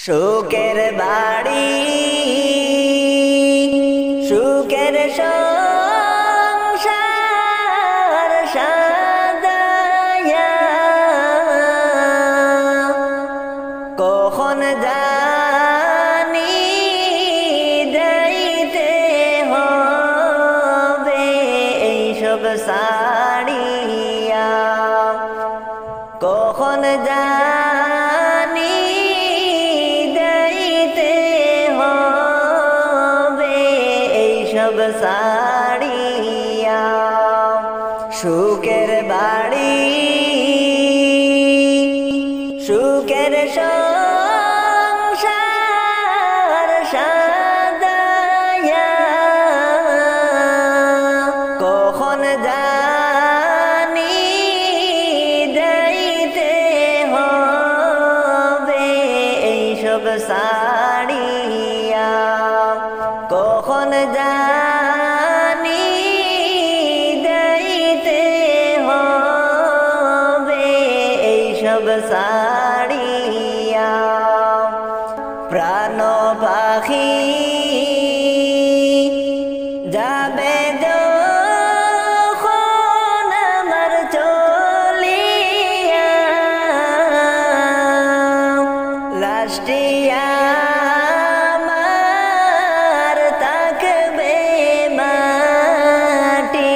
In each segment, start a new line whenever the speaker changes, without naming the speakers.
সুখের বাড়ি সুখের সংসার সাজায়া কখন জানি যাইতে হবে এইসব সাড়িয়া কখন জানি যাইতে হবে এইসব সাড়িয়া সুখের বাড়ি সুখের সংসার সাজায়া কখন জানি যাইতে হবে এইসব সাড়িয়া কখন জানি যাইতে হবে এইসব সাড়িয়া প্রাণ পাখি যাবে যখন আমার চলিয়া লাস্টিয়া আমার থাকবে মাটিতে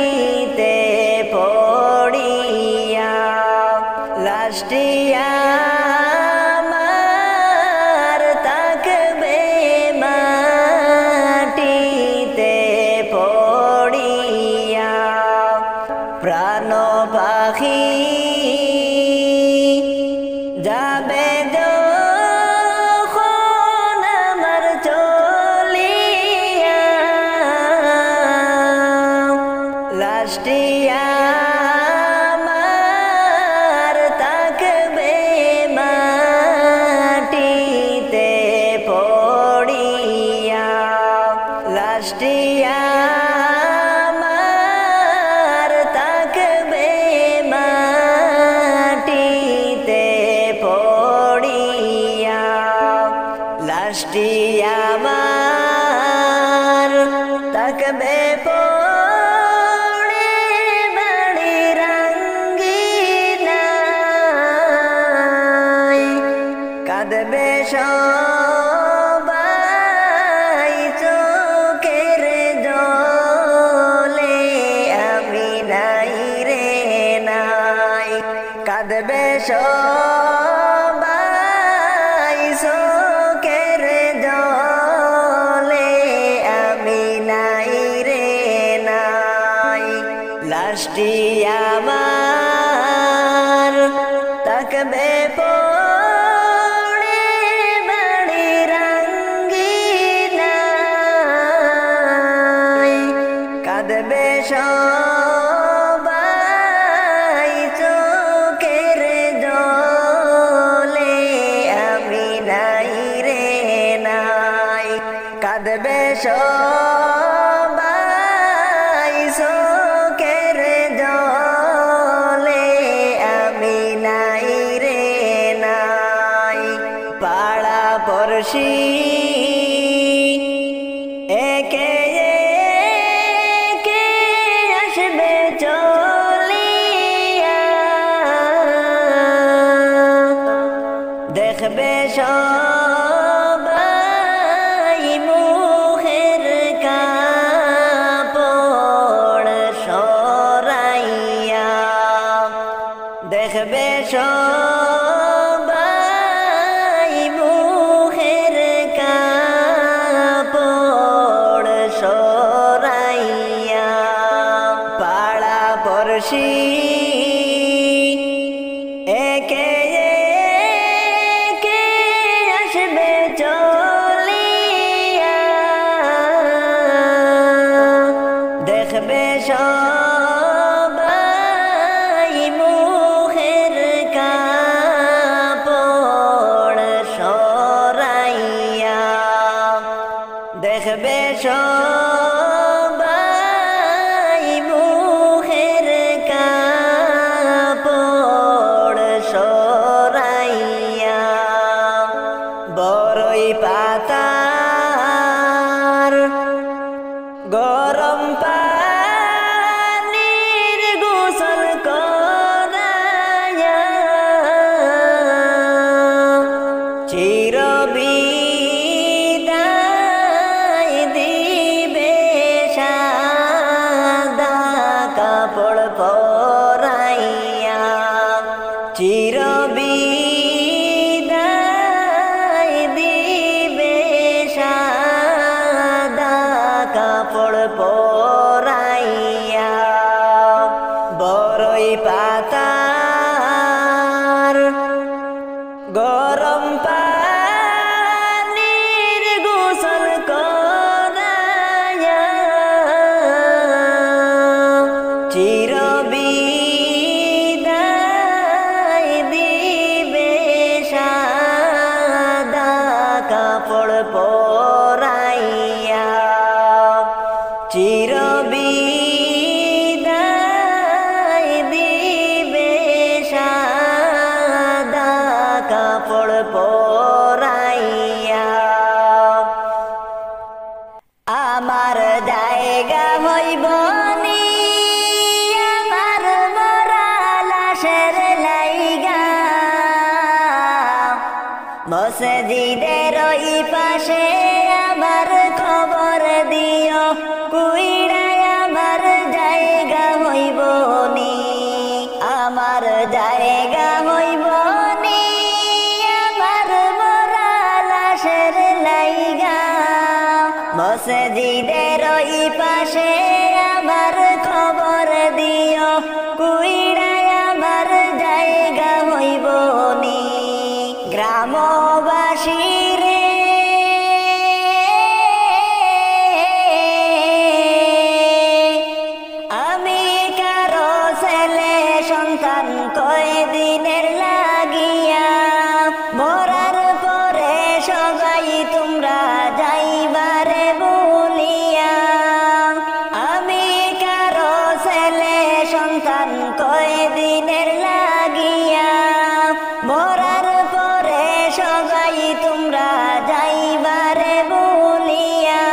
পড়িয়া লাস্টিয়া আমার থাকবে মাটিতে পড়িয়া প্রাণ পাখি যাবে যখন আমার চলিয়া লাস্টিয়া আমার থাকবে মাটিতে পড়িয়া লাস্টিয়া আমার থাকবে মাটিতে পড়িয়া লাস্টিয়া আমার থাকবে পড়ে বাড়ি রঙ্গিনায় কাঁদবে সবাই চোখের জলে আমি নাই রে নাই কাঁদবে সবাই চোখের জলে আমি নাই রে নাই লাস্টিয়া আমার থাকবে পড়ে বাড়ি রঙ্গিনায় কাঁদবে সবাই চোখের জলে আমি নাই রে নাই কাঁদবে সবাই চোখের জলে আমি নাই রে নাই পাড়া পড়শি একে একে আসবে চলিয়া দেখবে সবাই মুখের কাপড় সরাইয়া দেখবে সবাই মুখের কাপড় সরাইয়া পাড়া পড়শি একে একে আসবে চলিয়া দেখবে সবাই মুখের কাপড় সরাইয়া দেখবে সবাই মুখের কাপড় সরাইয়া বড় বড়ই পাতার গরম পানির গোসল করায়া চিরবিদায় দিবে সাদা কাপড় পরাইয়া চিরবিদায় দিবে সাদা কাপড় পরাইয়া বড়ই পাতার গরম পানির গোসল করায়া চিরবিদায় দিবে সাদা কাপড় পরাইয়া চিরবিদায় দিবে সাদা কাপড় পরাইয়া আমার জায়গা হইব নি আমার মরা লাশের লাইগা মসজিদের ওই পাশে আমার খবর দিও কুইড়ায় আমার জায়গা হইব নি আমার জায়গা হইব নি আমার মরা লাশের লাইগা মসজিদের ওই পাশে আমার খবর দিও কুইড়ায় আমার জায়গা হইব নি গ্রামবাসী রে আমি কারো ছেলে সন্তান কয়দিনের লাগিয়া মরার পরে সবাই তোমরা যাইবারে বলিয়া আমি কারো ছেলে সন্তান কয়দিনের লাগিয়া মরার পরে সবাই তোমরা যাইবারে বলিয়া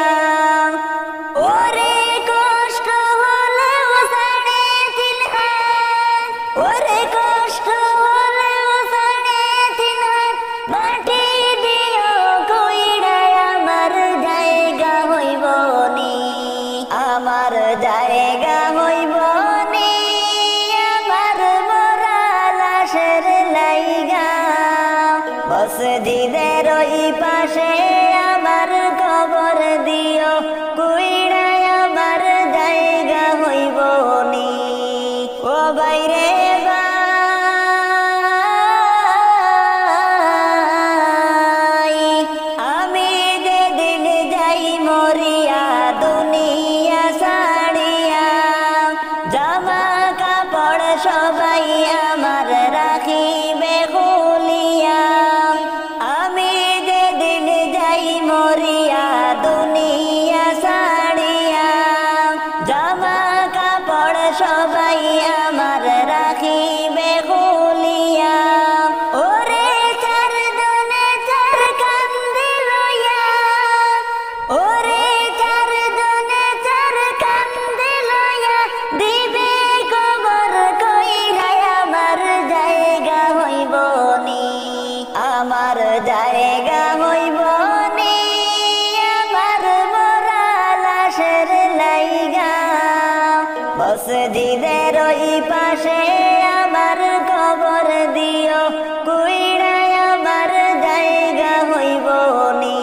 ওরে কষ্ট হলেও সাড়ে তিন হাত ওরে কষ্ট হলেও সাড়ে তিন হাত মাটি দিও কইড়ায় আমার জায়গা হইব নি আমার জায়গা হইব নি আমার মরা লাশের লাইগা মসজিদের ওই পাশে আমার কবর দিও কুইড়ায় আমার জায়গা হইব নি ও বাইরে ভাই আমি যেদিন যাই মরিয়া দুনিয়া ছাড়িয়া জামা কাপড় সবাই আমার রাখিবে খুলিয়া আমি যেদিন যাই মরিয়া দুনিয়া ছাড়িয়া জামা কাপড় সবাই আমার রাখিবে খুলিয়া ওরে চার দনে চার কান্দে লইয়া ওরে চার দনে চার কান্দে লইয়া দিবে কবর কইরায় আমার জায়গা হইব নি আমার জায়গা হইব নি আমার মরা লাশের লাইগা মসজিদের ওই পাশে আমার কবর দিও কুইড়ায় আমার জায়গা হইব নি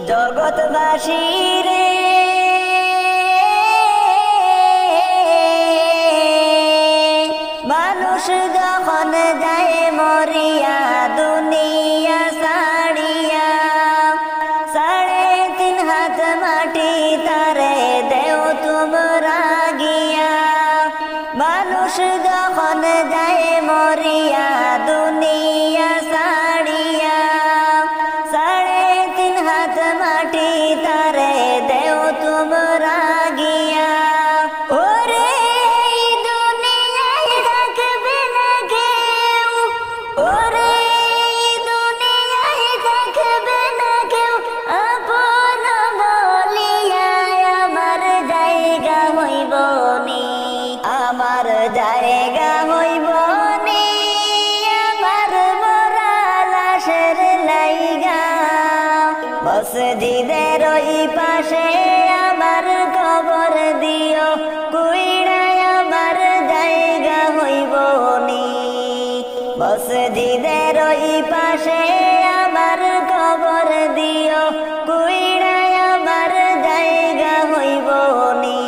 জগৎবাসী রে মানুষ যখন যায় মরিয়া দুনিয়া ছাড়িয়া 3.5 হাত মাটি তারে দেও তোমরা গিয়া মানুষ যখন যায় মরিয়া দুনিয়া ছাড়িয়া 3.5 হাত মাটি তারে দেও তোমরা গিয়া ওরে দুনিয়ায় থাকবে না কেউ ওরে দুনিয়ায় থাকবে না মসজিদের ওই পাশে আমার কবর দিও, কুইড়ায় আমার জায়গা হইব নি। মসজিদের ওই পাশে আমার কবর দিও, কুইড়ায় আমার জায়গা হইব নি।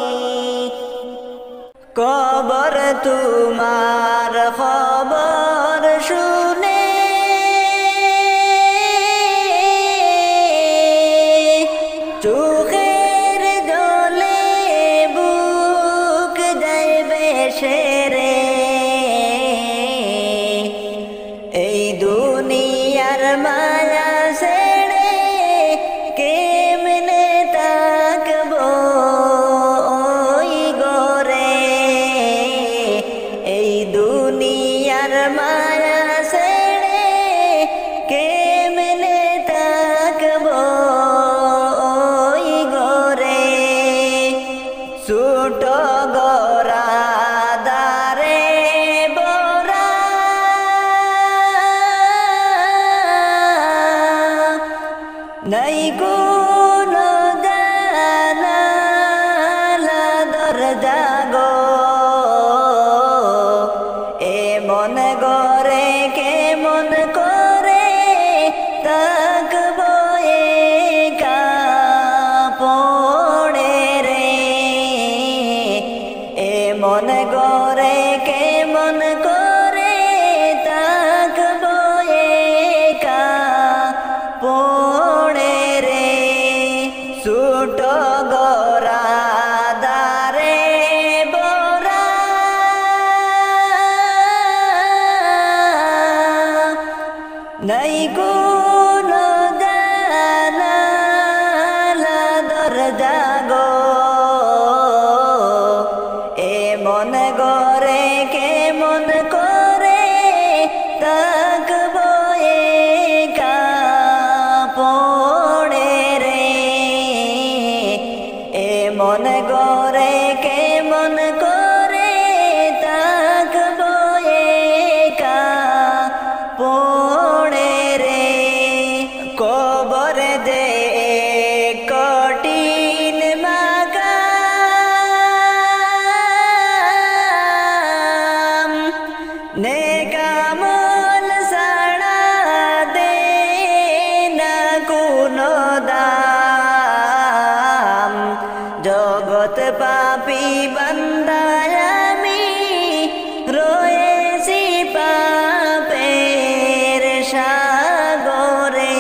কবর তোমার খবর শুনে চোখের জলে বুক যাইবে সেরে। এই দুনিয়ার মায়া ছেড়ে কেমনে থাকবো ওই ঘরে। এই দুনিয়ার মায়া ছেড়ে কেমনে থাকবো ওই ঘরে। ছোট গোরা দারে বোরা নাই কোনো জানালা দরজা গো। এমন ঘরে কেমন করে থাকবো একা পড়ে রে। এমন ঘরে কেমন করে থাকবো একা পড়ে রে। ছোট গোরা দারে বোরা নাই কোনো জানালা দরজা গো। এমন ঘরে কেমন করে থাকবো একা পড়ে রে। এমন ঘরে কেমন করে থাকবো একা পড়ে রে। কবর দে কঠিন মাকাম, নেক আমল ছাড়া দে না কোনো দাম। জগৎ পাপী বান্দা আমি রয়েছি পাপের সাগরে।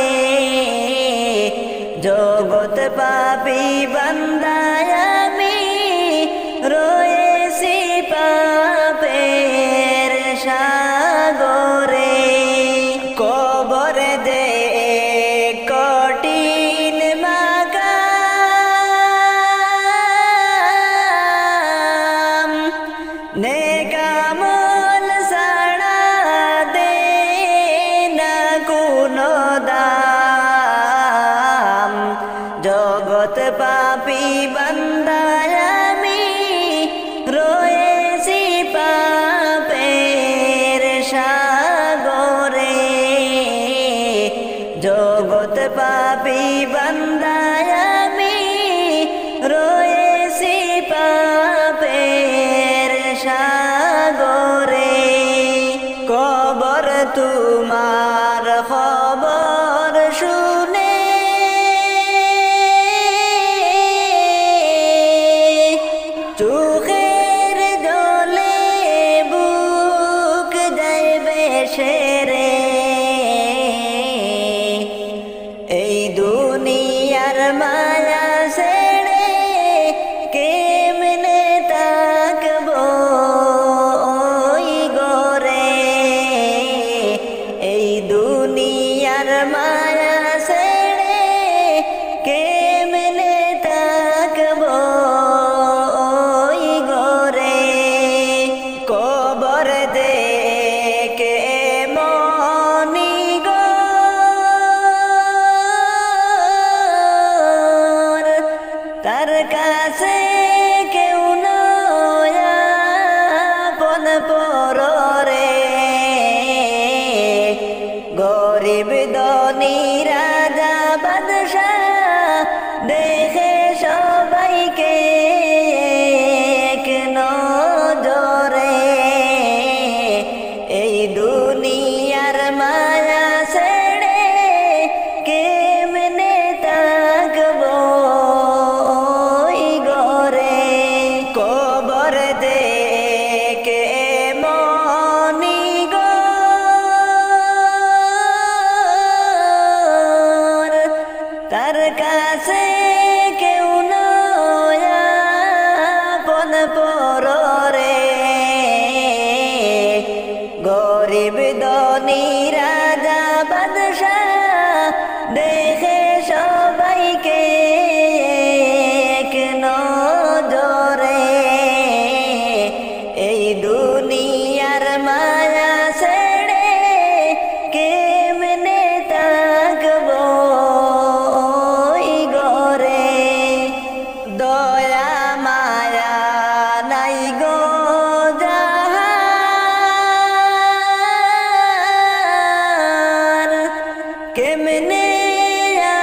জগৎ পাপী বান্দা আমি রয়েছি পাপের সাগরে। কবর দে কঠিন মাকাম, নেক আমল ছাড়া দে না কোনো দাম। জগৎ পাপী বান্দা আমি রয়েছি পাপের সাগরে। জগৎ পাপী বান্দা আমি রয়েছি পাপের সাগরে। কবর তোমার খবর শুনে চোখের জলে বুক যাইবে সেরে। এই দুনিয়ার মায়া ছেড়ে কেমনে থাকবো ওই ঘরে। এই দুনিয়ার মায়া ছেড়ে কেমনে থাকবো ওই ঘরে। কবর দে কেমনি গো কাছে কেউ নয় আপন পররে, গরিব ধনী রাজা বাদশাহ দেখে সবাইকে এক নজরে। এই দুনিয়ার মায়া ছেড়ে কেমনে থাকবো ওই ঘরে, দয়া মায়া নাই গো যাহার, কেমনে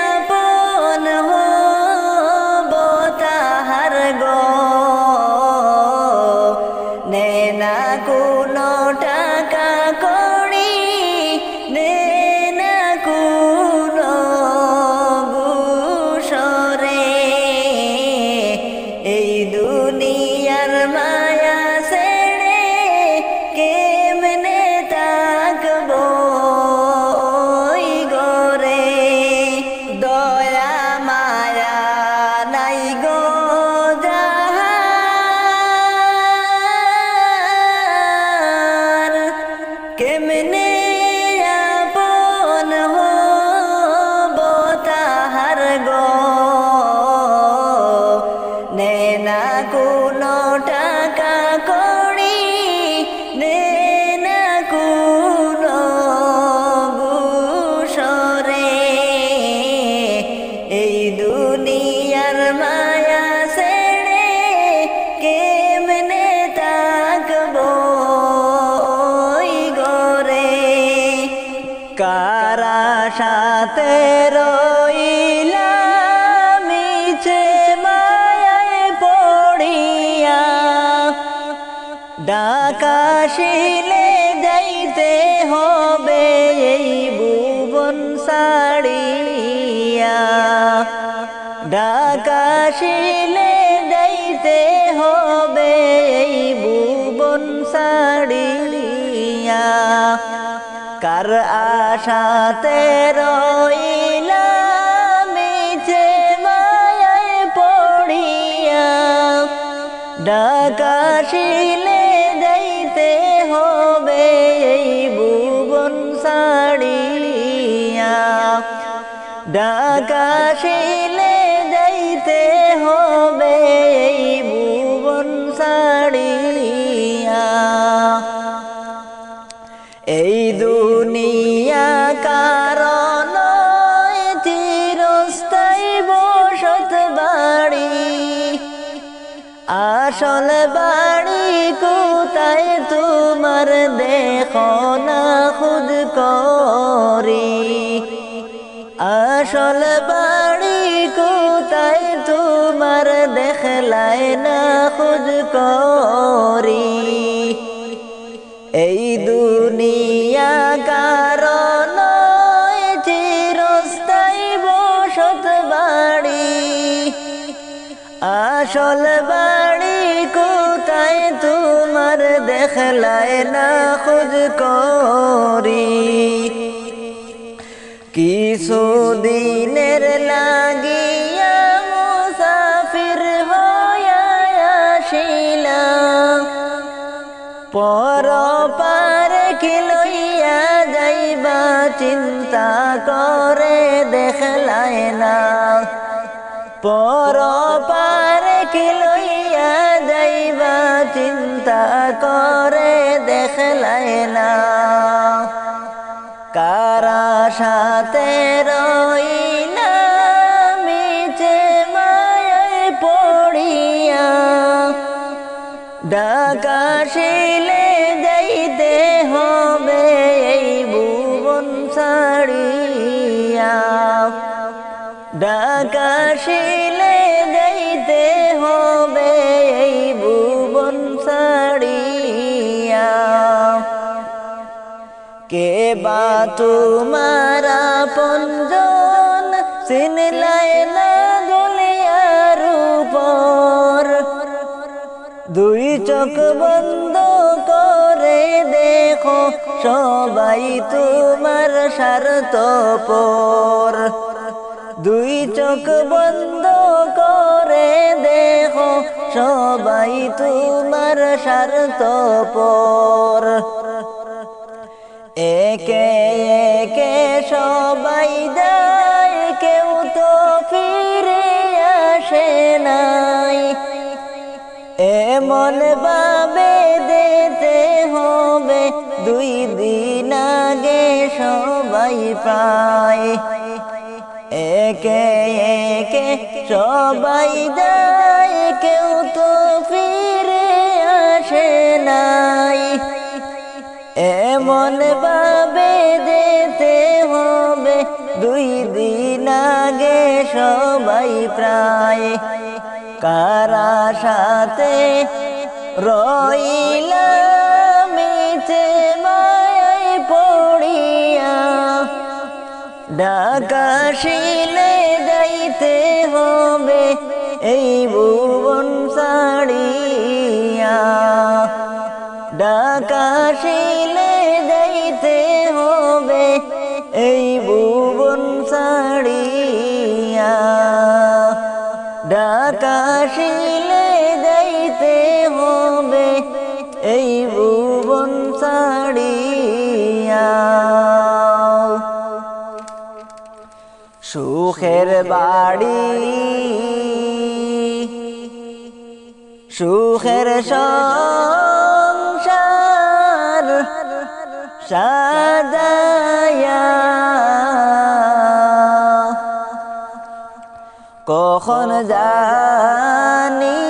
আপন হব তাহার গো। নে না কোনো টাকা কড়ি, নে না কোনো ঘুষরে, এই দুনিয়ার মায়া ছেড়ে কেমনে থাকবো ওই ঘরে, দয়া মায়া নাই গো যাহার, কেমনে আপন হব তাহার গো। নে না কোনো টাকা কড়ি, নে না কোনো ঘুষরে, এই দুনিয়ার মায়া ছেড়ে কেমনে থাকবো ওই ঘরে। কারা সাথে রইলাম মিছে মায়ায় পড়িয়া, ডাকাশিলে যাইতে হবে এই ভুবন ছাড়িয়া, ডাকাশিলে যাইতে হবে এই ভুবন ছাড়িয়া। কার আশাতে রইলাম মিছে মায়ায় পড়িয়া, ডাকাশিলে যাইতে হবে এই ভুবন ছাড়িয়া, ডাকাশিলে যাইতে হবে এই ভুবন ছাড়িয়া। এই দুনিয়া কারণ চিরস্থায়ী বসত বাড়ি, আসল বাড়ি কোথায় তোমার দেখো না খুদ করি, আসল বাড়ি কোথায় তোমার দেখলাই না খুদ করি। এই দুনিয়া কারণ চিরস্থায়ী বসত বাড়ি, আসল বাড়ি কোথায় তোমার দেখলাই না খুদ করি। কিছু দিনের লাগিয়া মুসাফির হইয়া আসিলাম, পর পারে কি লইয়া যাইবা চিন্তা করে দেখলাই না, পর পারে কি লইয়া যাইবা চিন্তা করে দেখলাই না। কারা সাথে রইলাম মিছে মায়ায় পড়িয়া, ডাকাশিলে যাইতে হবে এই ভুবন ছাড়িয়া, ডাকাশিলে যাইতে হবে এই ভুবন ছাড়িয়া। কে বা তোমার আপনজন চিনলাই না দুনিয়ার উপর, দুই চোখ বন্ধ করে দেখো সবাই তোমার স্বার্থপর, দুই চোখ বন্ধ করে দেখো সবাই তোমার স্বার্থপর একে একে সবাই যায় কেউ তো ফিরে আসে নাই এমন ভাবে দিতে হবে দুই দিন আগে সবাই পায় একে একে সবাই যায় কেউ তো ফিরে আসে নাই এমন ভাবে দিতে হবে দুই দিন আগে সবাই প্রায় কারা সাথে রইলাম মিছে মায়ায় পড়িয়া ঢাকাশিলে যাইতে হবে এই ভুবন ছাড়িয়া ঢাকাশিলে যাইতে হবে এই ভুবন ছাড়িয়া ঢাকাশিলে যাইতে হবে এই ভুবন ছাড়িয়া সুখের বাড়ি সুখের সংসার সাজায়া কখন জানি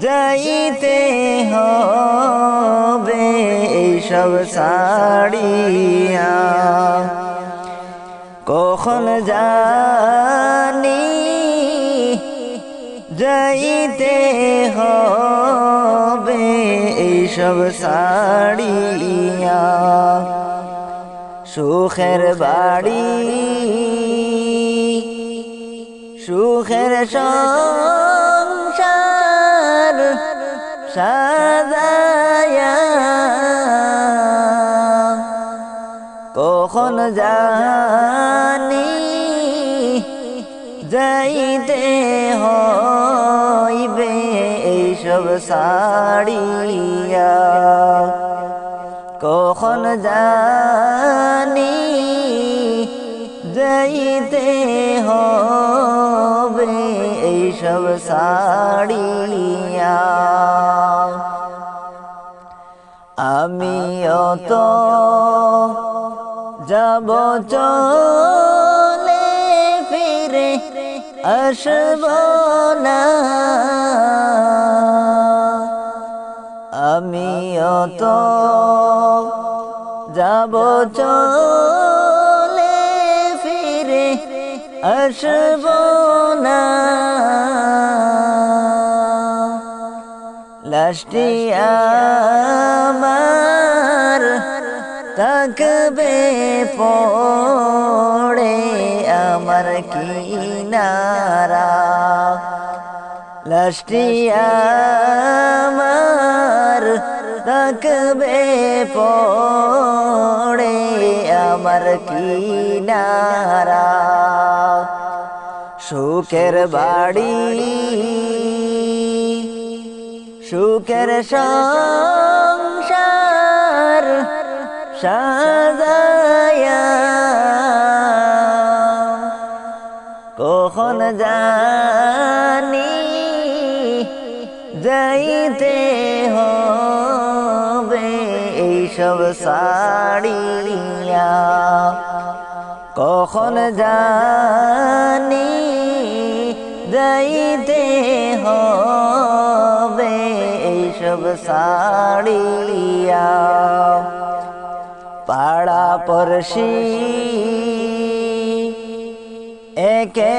যাইতে হবে এইসব ছাড়িয়া কখন জানি যাইতে হবে এইসব ছাড়িয়া সুখের বাড়ি সুখের সংসার সাজায়া কখন জানি যাইতে হইবে এইসব ছাড়িয়া কখন জানি যাইতে হবে এইসব ছাড়িয়া আমিও তো যাব চলে ফিরে আসব না আমিও তো যাব চলে ফিরে আসব না লাশটি আমার থাকবে পড়ে আমার কিনারা লাশটি আমার থাকবে পড়ে আমার কিনারা সুখের বাড়ি সুখের সংসার সাজায়া কখন জানি যাইতে হবে এইসব ছাড়িয়া কখন জানি যাইতে হবে এইসব ছাড়িয়া পাড়া পড়শি একে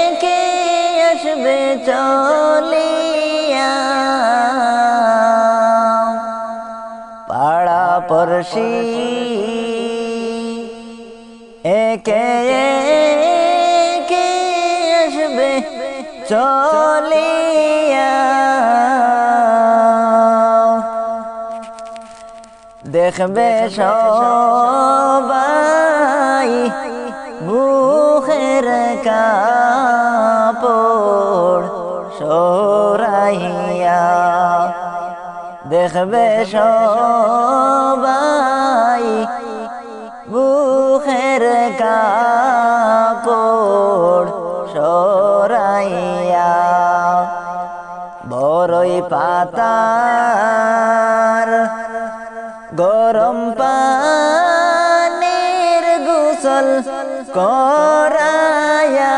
একে আসবে চলিয়া পাড়া পড়শি একে একে আসবে চলিয়া দেখবে সবাই দেখবে সবাই বুকের কাপড় সরাইয়া বড়ই পাতার গরম পানির গোসল করায়া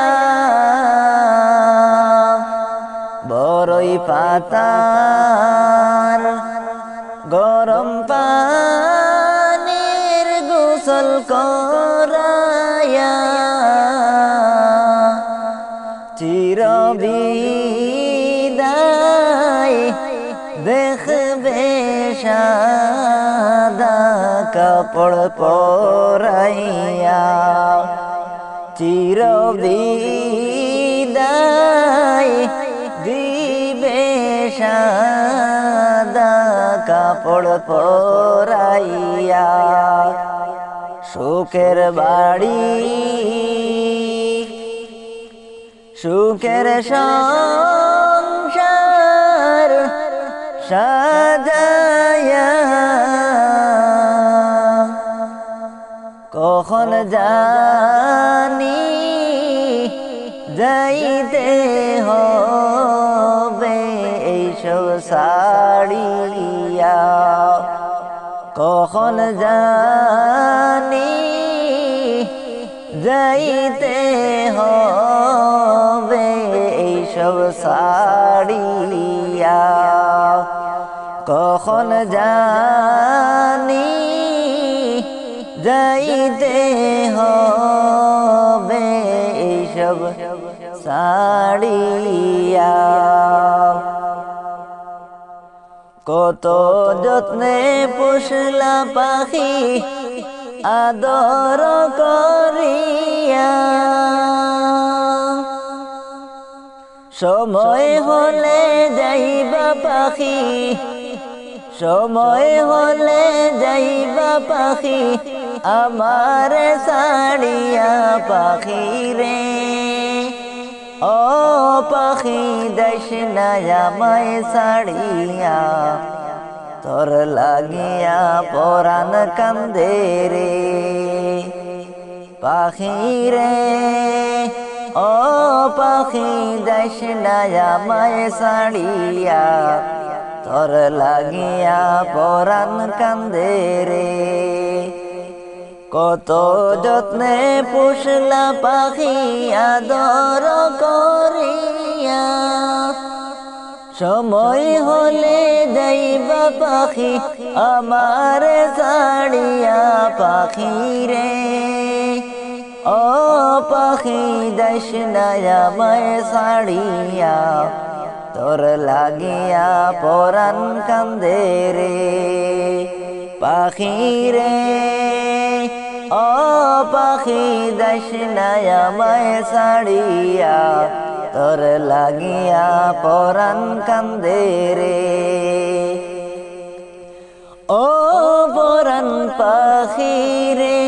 বড়ই পাতার গরম পানির গোসল করায়া চিরবিদায় দেখবে সাদা কাপড় পরাইয়া চিরবিদায় দিবে সাদা কাপড় পরাইয়া সুখের বাড়ি সুখের সংসার সাজায়া কখন জানি যাইতে হবে এইসব ছাড়িয়া কখন জানি যাইতে হবে এইসব ছাড়িয়া কখন জানি যাইতে হবে এইসব ছাড়িয়া কত যত্নে পুষলা পাখি আদর করিয়া সময় হলে যাইবা পাখি সময় হলে যাইবা পাখি আমার ছাড়িয়া পাখি রে ও পাখি দেশ না আমায় ছাড়িয়া তোর লাগিয়া পরাণ কান্দে রে পাখি রে ও পাখি দেশ না আমায় ছাড়িয়া তোর লাগিয়া পরাণ কান্দে রে কত যত্নে পুষলা পাখি আদর করিয়া সময় হলে যাইবা পাখি আমার ছাড়িয়া পাখি রে ও পাখি দেশ না আমায় ছাড়িয়া তোর লাগিয়া পরাণ কান্দে রে পাখি রে ও পাখি দেশ না আমায় ছাড়িয়া তোর লাগিয়া পরাণ কান্দে রে ও পরাণ পাখি রে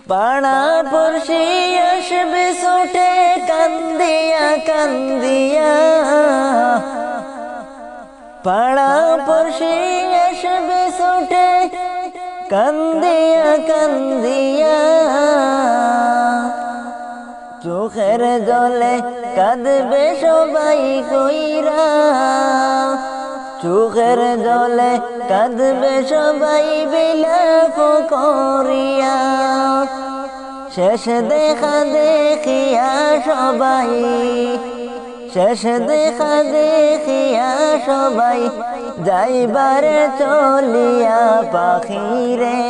পাড়া পড়শি আসবে ছুটে কান্দিয়া কান্দিয়া পাড়া পড়শি আসবে ছুটে কান্দিয়া কান্দিয়া চোখের জলে কাঁদবে সবাই কইরা চোখের জলে কাঁদবে সবাই বিলাপ করিয়া শেষ দেখা দেখিয়া সবাই শেষ দেখা দেখিয়া সবাই যাইবারে চলিয়া পাখি রে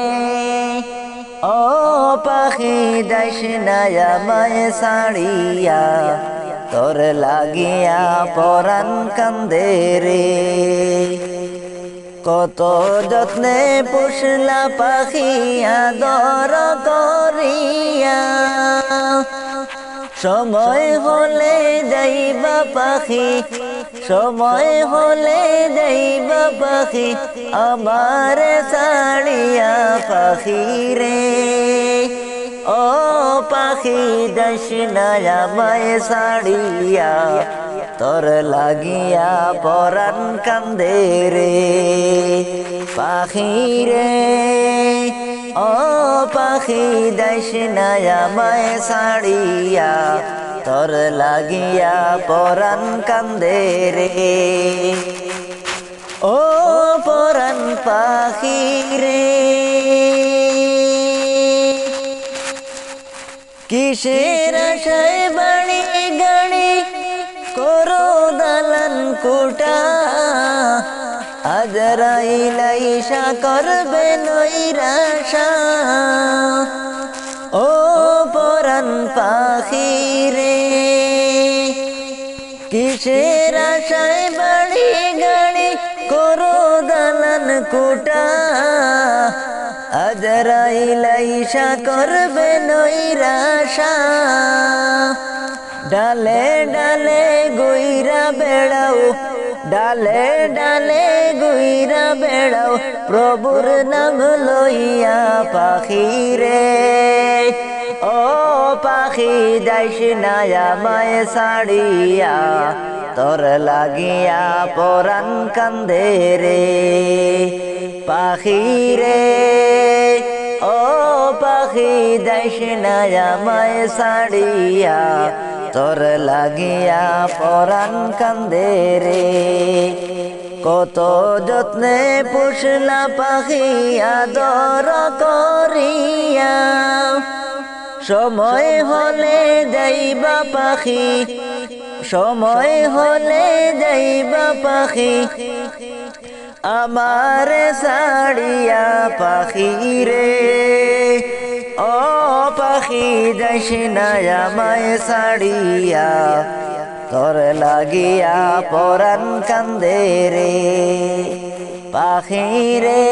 ও পাখি যাইস না আমায় ছাড়িয়া তোর লাগিয়া পরাণ কান্দে রে কত যত্নে পুষলা পাখি আদর করিয়া সময় হলে যাইবা পাখি সময় হলে যাইবা পাখি আমার ছাড়িয়া পাখি রে ও পাখি যাইস না আমায় ছাড়িয়া তোর লাগিয়া পরাণ কান্দে রে পাখি রে ও পাখি দেশ নাই আমায় ছাড়িয়া তোর লাগিয়া পরাণ কান্দে রে ও পরাণ পাখি রে কিসের আশায় বাড়ি গাড়ি করো দালান কোটা আজরাইল আইসা করবে নৈরাশা ও পরাণ পাখি রে কিসের আশায় বাড়ি গাড়ি করো দালান কোটা আজরাইল আইসা করবে নৈরাশা ডালে ডালে গুইরা বেড়াও ডালে ডালে গুইরা বেড়াও প্রভুর নাম লইয়া পাখি রে ও পাখি যাইস না আমায় ছাড়িয়া তোর লাগিয়া পরাণ কান্দে রে পাখি রে ও পাখি যাইস না আমায় ছাড়িয়া তোর লাগিয়া পরাণ কান্দে রে কত যত্নে পুষলা পাখি আদর করিয়া সময় হলে যাইবা পাখি সময় হলে যাইবা পাখি আমার ছাড়িয়া পাখি রে ও পাখি যাইস না আমায় ছাড়িয়া তোর লাগিয়া পরাণ কান্দে রে পাখি রে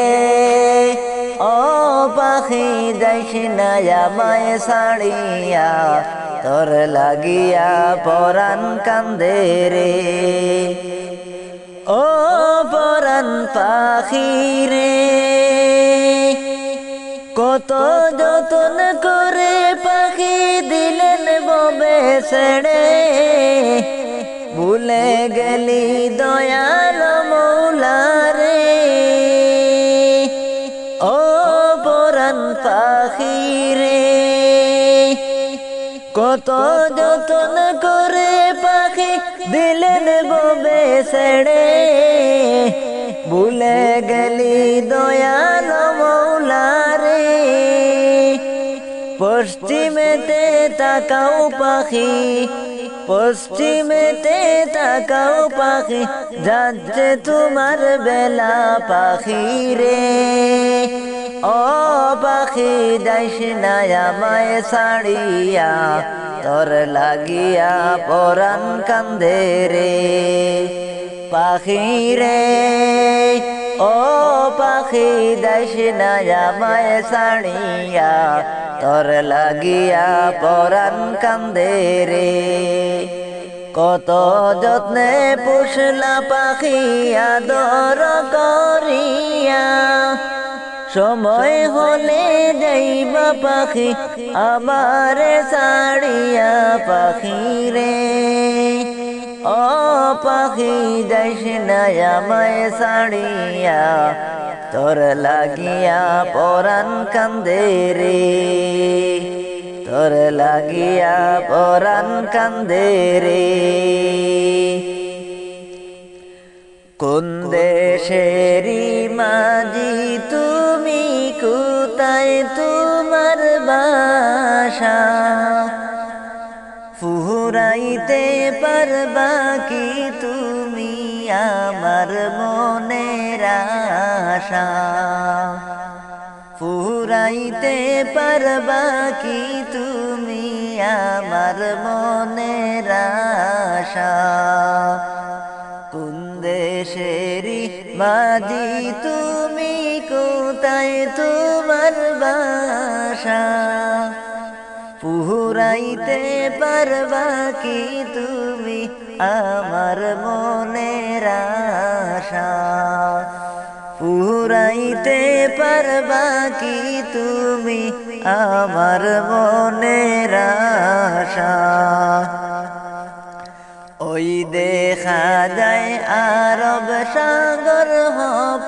ও পাখি যাইস না আমায় ছাড়িয়া তোর লাগিয়া পরাণ কান্দে রে ও পরাণ পাখি রে কত যতন করে পাখি দিলেন ববে ছেড়ে ভুলে গেলি দয়াল মৌলা রে ও পরাণ পাখি রে কত যতন করে পাখি দিলেন ববে ছেড়ে ভুলে গেলি দয়াল মৌলা রে পশ্চিমেতে তাকাও পাখি পশ্চিমেতে তাকাও পাখি যাচ্ছে তোমার বেলা পাখি রে ও পাখি যাইস না আমায় ছাড়িয়া তোর লাগিয়া পরাণ কান্দে রে পাখি রে ও পাখি যাইস না আমায় ছাড়িয়া তোর লাগিয়া পরাণ কান্দে রে কত যত্নে পুষলা পাখি আদর করিয়া সময় হলে যাইবা পাখি আমার ছাড়িয়া পাখি রে ও পাখি যাইস না আমায় ছাড়িয়া তোর লাগিয়া পরাণ কান্দে রে তোর লাগিয়া পরাণ কান্দে রে কোন দেশেরি মাঝি তুমি কোথায় তোমার বাসা ফুরাইতে পারবা কি তুমি আমার মনের আশা ফুরাইতে পারবা কি তুমি আমার মনের আশা কোন দেশেরি মাঝি তুমি কোথায় তোমার বাসা ফুরাইতে পারবা কি তুমি আমার মনের আশা ফুরাইতে পারবা কি তুমি আমার মনের আশা ওই দেখা যায় আরব সাগর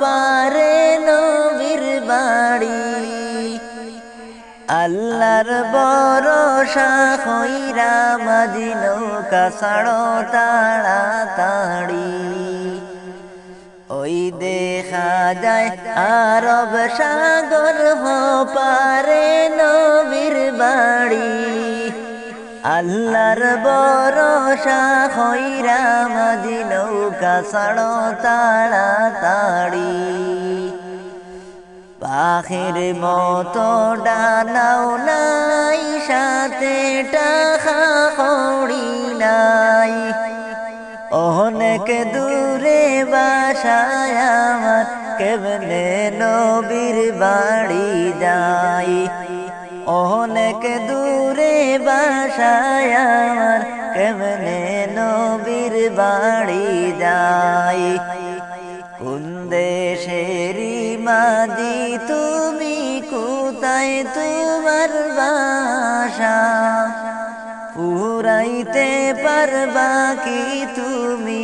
পারে নবীর বাড়ি আল্লাহর ভরসা কইরা মাঝি নৌকা ছাড়ো তাড়াতাড়ি ওই দেখা যায় আরব সাগর পারে নবীর বাড়ি আল্লাহর ভরসা কইরা মাঝি নৌকা ছাড়ো তাড়াতাড়ি পাখির মতো ডানাও নাই সাথে টাকা কড়ি নাই অনেক দূরে বাসায় আমার কেমনে নবীর বাড়ি যাই অনেক দূরে বাসায় আমার কেমনে নবীর বাড়ি যাই কোন দেশেরি মাঝি তুমি কোথায় তোমার বাসা পুরাইতে পারবা কি তুমি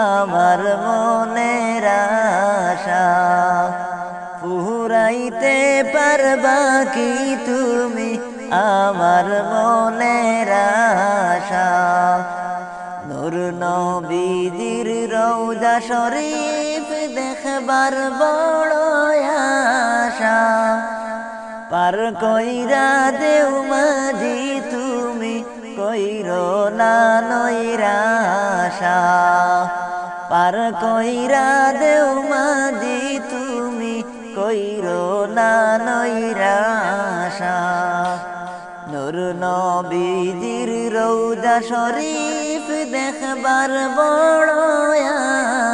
আমার মনের আশা পুরাইতে পারবা কি তুমি আমার মনের আশা নূর নবীজির রওজা শরীফ দেখবার বড় আশা পার কইরা দেও মাঝি তুমি কইরো না নৈরাশা পার কইরা দেও মাঝি তুমি কইরো না নৈরাশা নূর নবীজির রওজা শরীফ দেখবার বড়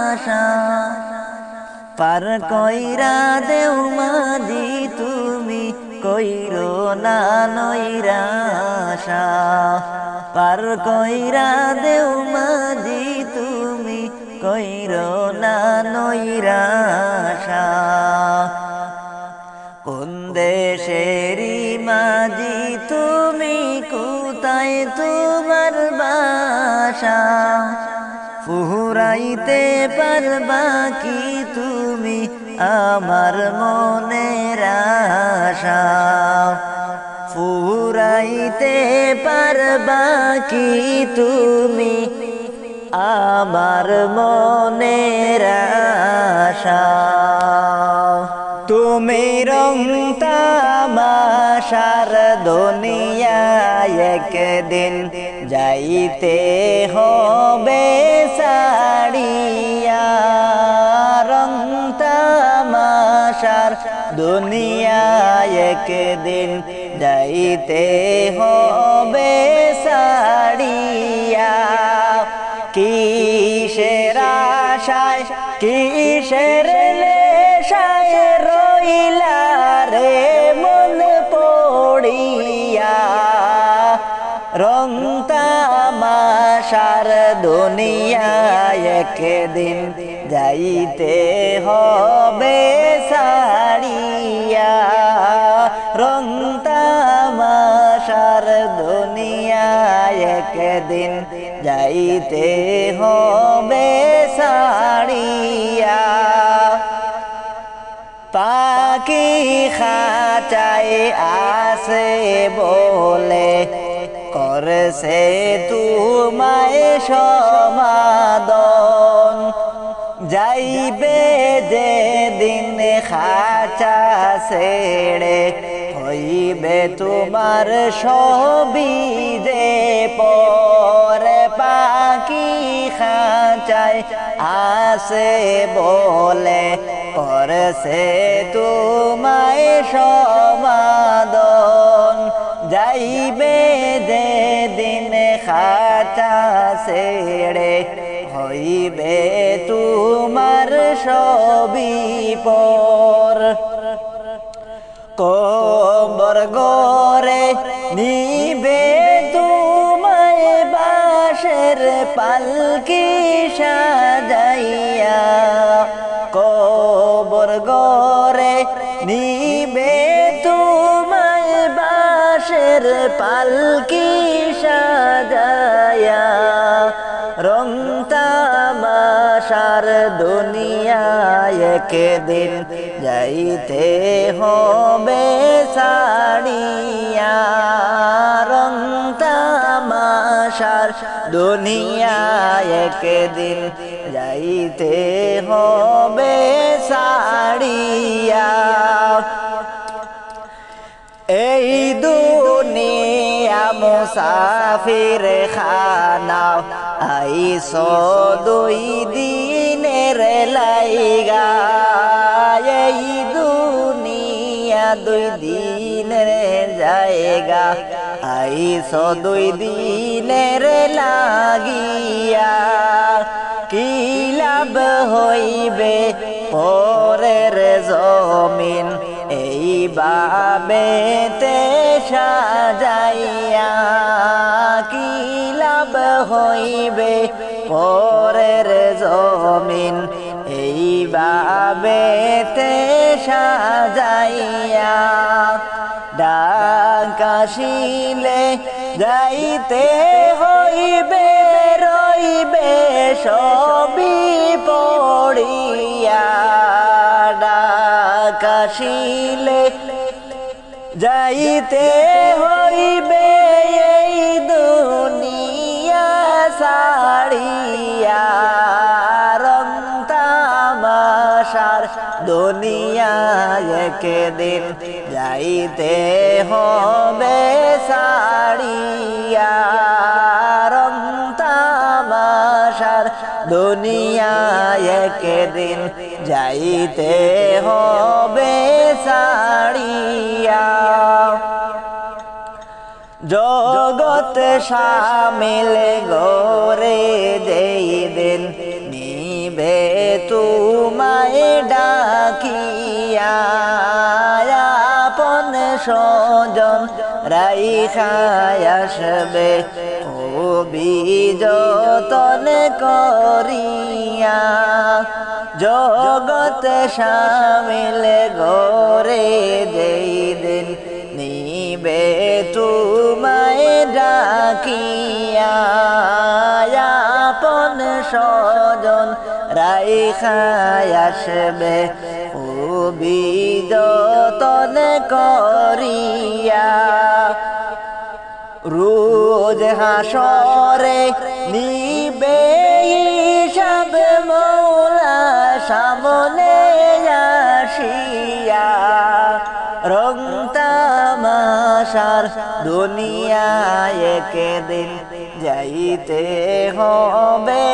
আশা পার কইরা দেও মাঝি তুমি কইরো না নৈরাশা পার কইরা দেও মাঝি তুমি কইরো না নৈরাশা কোন দেশেরি মাঝি তুমি কোথায় তোমার বাসা ফুরাইতে পারবা কি তুমি আমার মনের আশা ফুরাইতে পারবা কি তুমি আমার মনের আশা তুমি রং তামাশার দুনিয়ায় একদিন যাইতে হবে সাড়িয়া রং তামাশার দুনিয়ায় একদিন যাইতে হবে সাড়িয়া কিসের আশায় কিসের নেশায় রইলা রে মন পড়িয়া রং তামাশার দুনিয়ায় একদিন যাইতে হবে সাড়িয়া রং তামাশার দুনিয়ায় একদিন যাইতে হবে সাড়িয়া পাখি খাঁচায় আসে বলে করছে তোমায় সমাদন যাইবে যে দিন খাঁচা ছেড়ে হইবে তোমার সবই যে পরে পাখি খাঁচায় আসে বলে করছে তোমায় সমাদন যাইবে যে দিন খাঁচা ছেড়ে হইবে তোমার সবই পর কবর গরে নিবে তোমায় বাঁশের পালকি সাজাইয়া কবর গরে নিবে তোমায় বাঁশের পালকি সাজাইয়া রং একদিন যাইতে হবে ছাড়িয়া রং তামাশার দুনিয়া একদিন যাইতে হবে ছাড়িয়া এই দুনিয়া মুসাফির খানা আইসো দুই দিনের লাইগা এই দুনিয়া দুই দিনের জায়গা আইসো দুই দিনের লাগিয়া কি লাভ হইবে পরের জমিন এই বাবেতে সাজাইয়া কি লাভ হইবে পরের জমিন এই বাবেতে সাজাইয়া ডাক আসিলে যাইতে হইবে রইবে সবই পড়িয়া ডাক আসিলে যাইতে হইবে এই দুনিয়া ছাড়িয়া রং তামাশার দুনিয়া একদিন যাইতে হবে ছাড়িয়া রং তামাশার দুনিয়া একদিন যাইতে হবে ছাড়িয়া জগৎ শামিল গোরে যেই দিন নিবে তোমায় ডাকিয়া আপন স্বজন রাইখা আসবে যতন করিয়া জগৎ শামিল গোরে যেই দিন নিবে তোমায় ডাকিয়া আপন স্বজন রাইখা আসবে যতন করিয়া রোজ হাসরে নিবে হিসাব মৌলা সামনে আসিয়া রং তামাশার দুনিয়া একদিন যাইতে হবে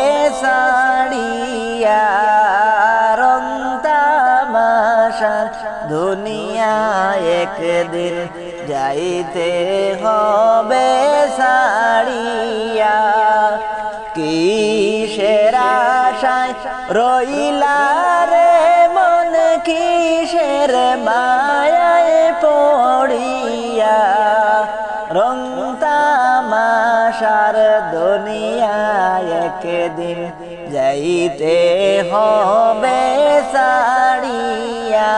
ছাড়িয়া রং তামাশার দুনিয়া একদিন যাইতে হবে ছাড়িয়া কিসের আশায় রইলা রে মন কিসের মায়ায় পড়িয়া রং তামাশার দুনিয়া একদিন যাইতে হবে ছাড়িয়া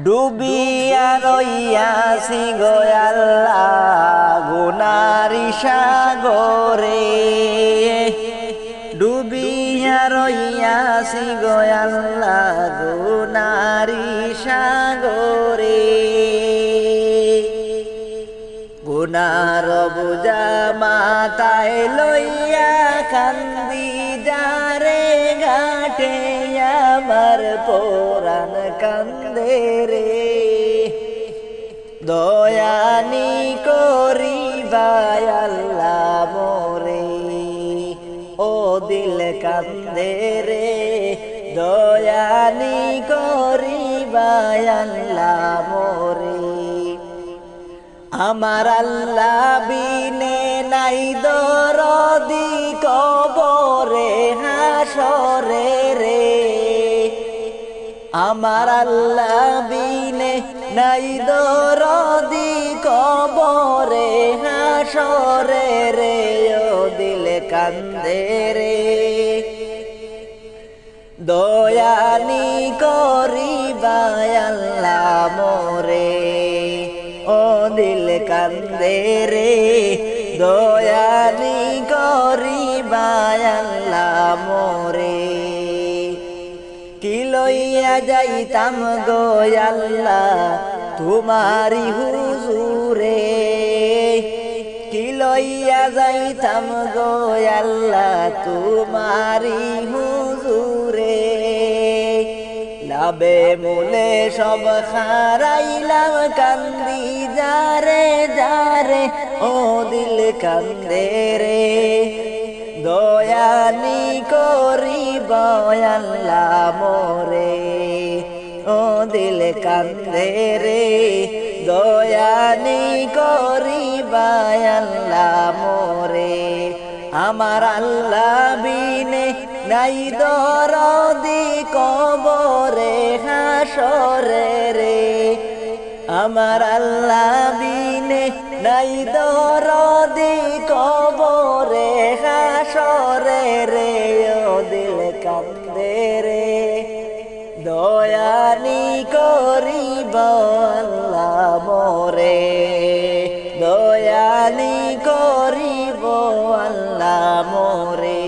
ডুবিয়া রইয়াছি গো আল্লাহ গুনারি সাগরে ডুবিয়া রইয়াছি গো আল্লাহ গুনারি সাগরে গুনার বুঝা মাথায় লইয়া কান্দি যারে ঘাটে আমার পরাণ কান্দে রে দয়ানি করিবা আল্লাহ মোরে ও দিল কান্দে রে দয়ানি করিবা আল্লাহ মোরে আমার আল্লাহ বিনে নাই দরদি কবরে হাসরে রে আমার আল্লাহ বিনে নাই দরদি কবরে হাসরে রে ও দিল কান্দে রে দয়ানি করিবা আল্লাহ মোরে ও দিল কান্দে রে দয়ানি করিবা আল্লাহ মোরে কি লইয়া যাইতাম গো আল্লাহ তোমারি হুজুরে কি লইয়া যাইতাম গো আল্লাহ তোমারি হুজুরে লাবে মুলে সব হারাইলাম কান্দি যারে যারে ও দিল কান্দে রে দয়ানি করিব আল্লাহ মোরে ও দিল কান্দে রে দয়ানি করিব আল্লাহ মোরে আমার আল্লাহ বিনে নাই দরদি কবরে হাসরে রে আমার আল্লাহ বিনে নাই দরদি কবরে হাসরে রে ও দিল কান্দে রে দয়ানি করিব আল্লাহ মোরে দয়ানি করিব আল্লাহ মোরে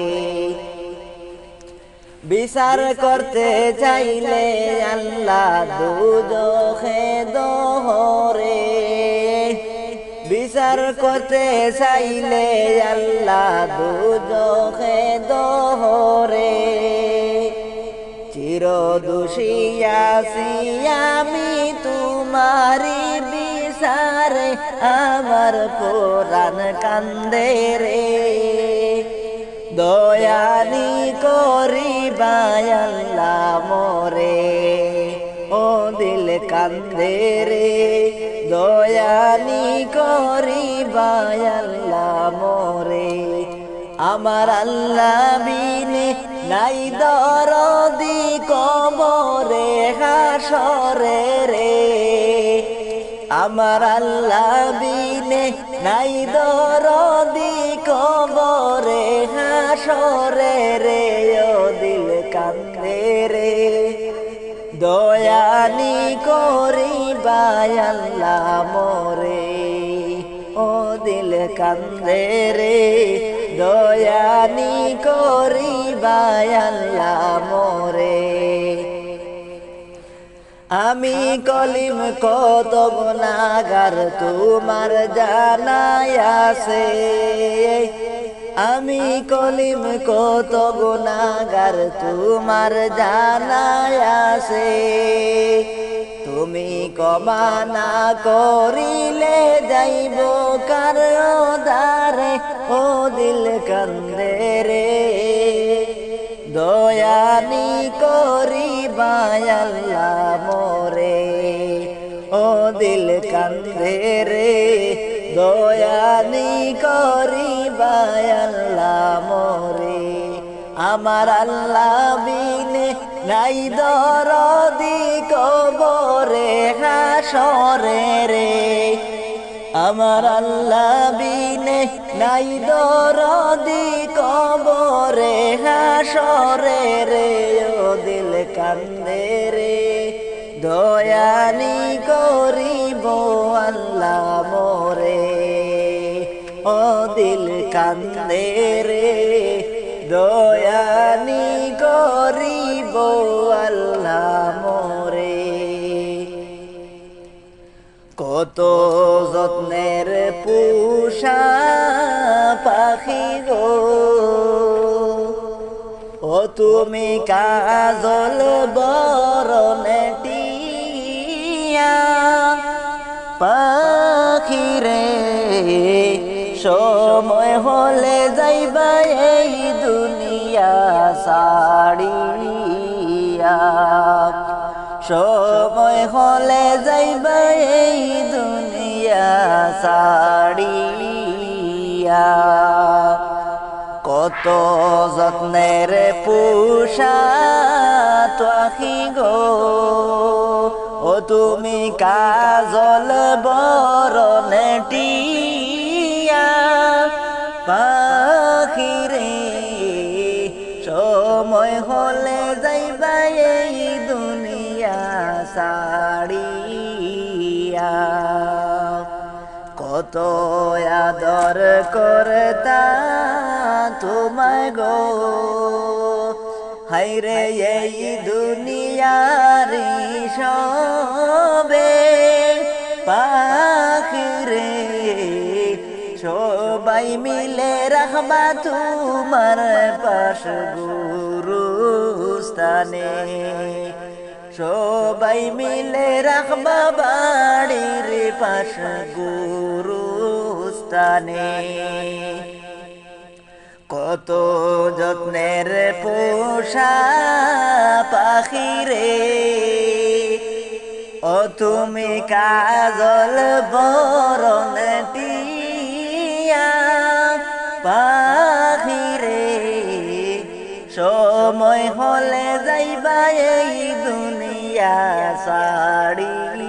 বিচার করতে চাইলে আল্লাহ দুজখে দহরে বিচার করতে চাইলে আল্লাহ দুজখে দহরে চির দোষী আছি আমি তোমারি বিচারে আমার পুরাণ কান্দে রে দয়ানি করিবা আল্লাহ মোরে ও দিল কান্দে রে দয়ানি করিবা আল্লাহ মোরে আমার আল্লাহ বিনে নাই দরদি কবরে হাসরে রে আমার আল্লাহ বিনে নাই দরদি কবরে হাসরে রে ও দিল কান্দে রে দয়ানি করিবা আল্লাহ মোরে ও দিল কান্দে রে দয়ানি করিবা আল্লাহ মোরে আমি কলিম কত গুনাহগার তোমার জানায় আছে আমি কলিম কত গুনাহগার তোমার জানায় আছে তুমি ক্ষমা না করিলে যাইব কার দারে ও দিল কান্দে রে দয়ানি করিবা আল্লাহ মোরে ও দিল কান্দে রে দয়ানি করিবা আল্লাহ মোরে আমার আল্লাহ বিনে নাই দরদি কবরে হাসরে রে আমার আল্লাহ বিনে নাই দরদি কবরে হাসরে রে ও দিল কান্দে রে দয়ানি করিব আল্লাহ মোরে ও দিল কান্দে রে দয়ানি করিব আল্লাহ মোরে কত যত্নের পুষা পাখি গো ও তুমি কাজল বরণে টিয়া পাখি রে সময় হলে যাইবা এই দুনিয়া ছাড়িয়া সময় হলে যাইবা এই দুনিয়া ছাড়িয়া কত যত্নের পুষা পাখি গো ও তুমি কাজল বরণে টিয়া পাখি রে সময় হলে যাইবা এই দুনিয়া ছাড়িয়া কত আদর করতা তোমায় গো হায়রে এই দুনিয়ারি সবে পাখিরে সবাই মিলে রাখবা তোমার পাশ গুরুস্থানে সবাই মিলে রাখবা বাড়ির পাশ গুরুস্থানে কত যত্নের পোষা পাখিরে ও তুমি কাজল বরণ টিয়া পাখিরে সময় হলে যাইবা এই দুনিয়া ছাড়িয়া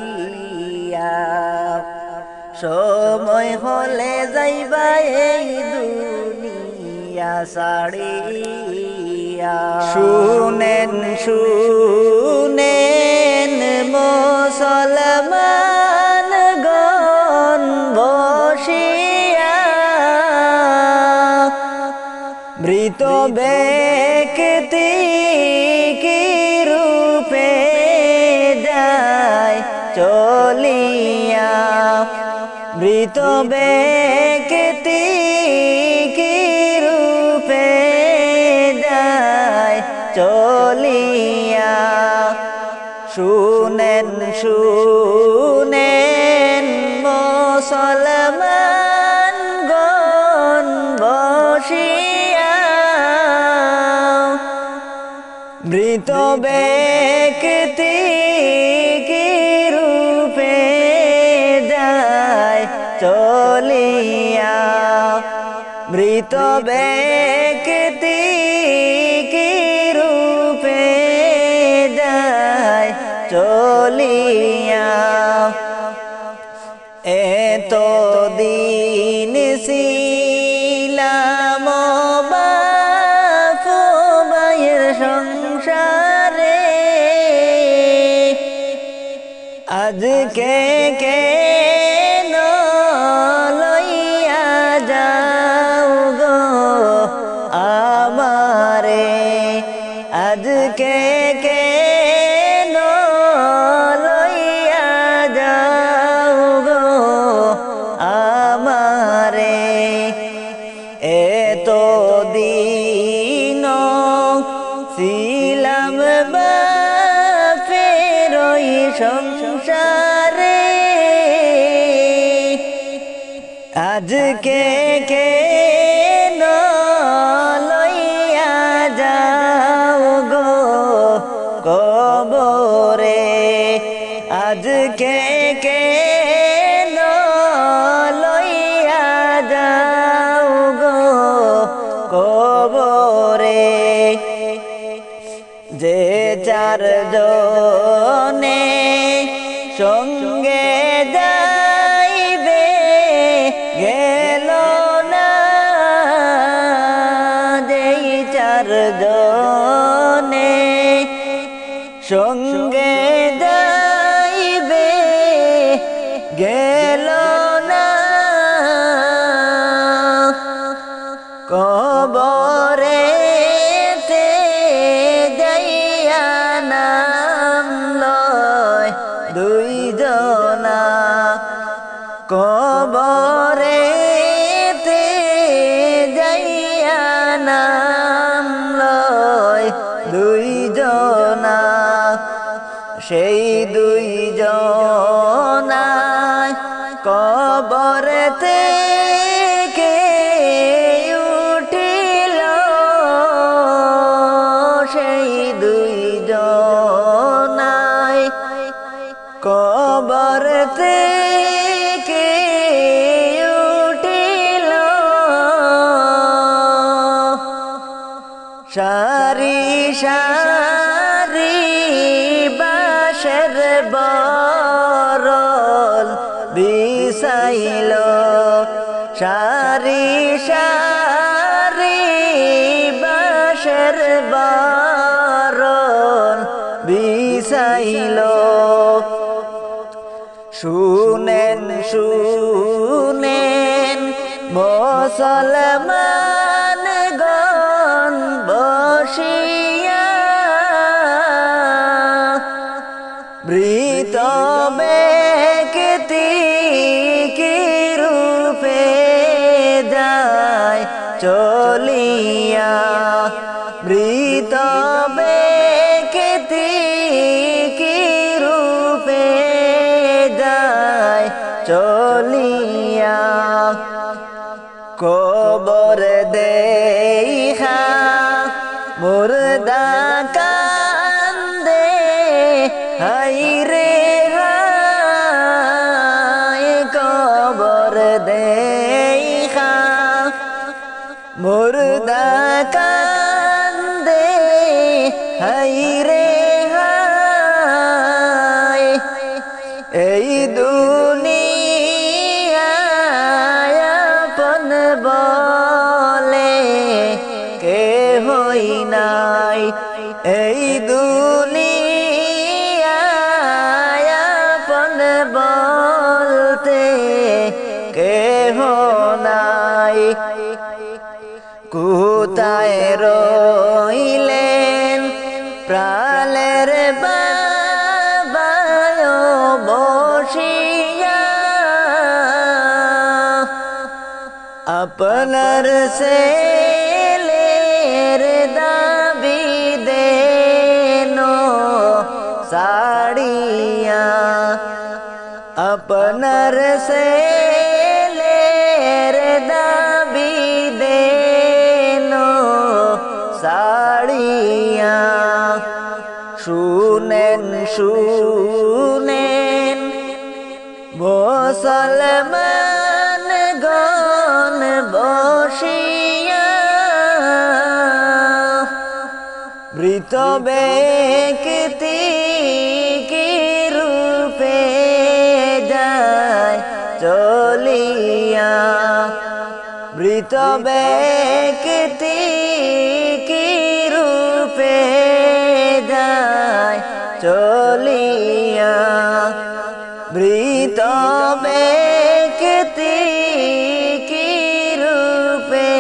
সময় হলে যাইবা এই দুনিয়া ছাড়িয়া শুনেন শুনেন মুসলমান গণ বসিয়া মৃত ব্যক্তি কি রূপে যায় চলিয়া মৃত ব্যক্তি কি রূপে যায় চলিয়া শুনেন শুনেন মুসলমান গণ বসিয়া মৃত ব্যক্তি কি রূপে যায় চলিয়া মৃত ব্যক্তি কি রূপে যায় চলিয়া এত দিন ছিলাম বাপ মায়ের সংসারে আজকে কেন লইয়া যাও গো আমারে আজকে কেন লইয়া যাও গো আমারে এত দিন ছিলাম বাপের ওই সংসারে আজকে কেন লইয়া যাও গো কবরে আজকে কেন লইয়া যাও গো কবরে যে চার জনে সঙ্গে যাইবে গেল না যেই চার জনে সঙ্গে যাইবে গেল না কবরে যাইয়া নাম লয় দুই জনা কবরে যাইয়া নাম লয় দুই জনা সেই দুই জনা কবরেতে কে উঠিল সেই দুই জনাই কবরেতে কে উঠিল সারি সারি বাঁশের বরল বিছাইল সারি সারি বাঁশের বরল বিছাইল শুনেন শুনেন মুসলমান মৃত ব্যক্তি কি রূপে যায় চলিয়া, মৃত ব্যক্তি কি রূপে যায় চলিয়া। কবর দেখা মুর্দা কান্দে, হায় রে হায় কবর দেখা মুর্দা কান্দে, হায় রে হায় এই দুনিয়ায় আপন বলে কেহই নাই, এই দুনিয়ায় আপন বলতে কেহ নাই। কোথায় রইলেন প্রাণের বাবা বসিয়া, আপনার ছেলের দাবি দেন সাড়িয়া, আপনার ছেলের দাবি দেন সাড়িয়া। শুনেন শুনেন মুসলমান গণ বসিয়া, মৃত ব্যক্তি কি রূপে যায় চলিয়া, মৃত ব্যক্তি কি রূপে যায় চলিয়া, মৃত ব্যক্তি কি রূপে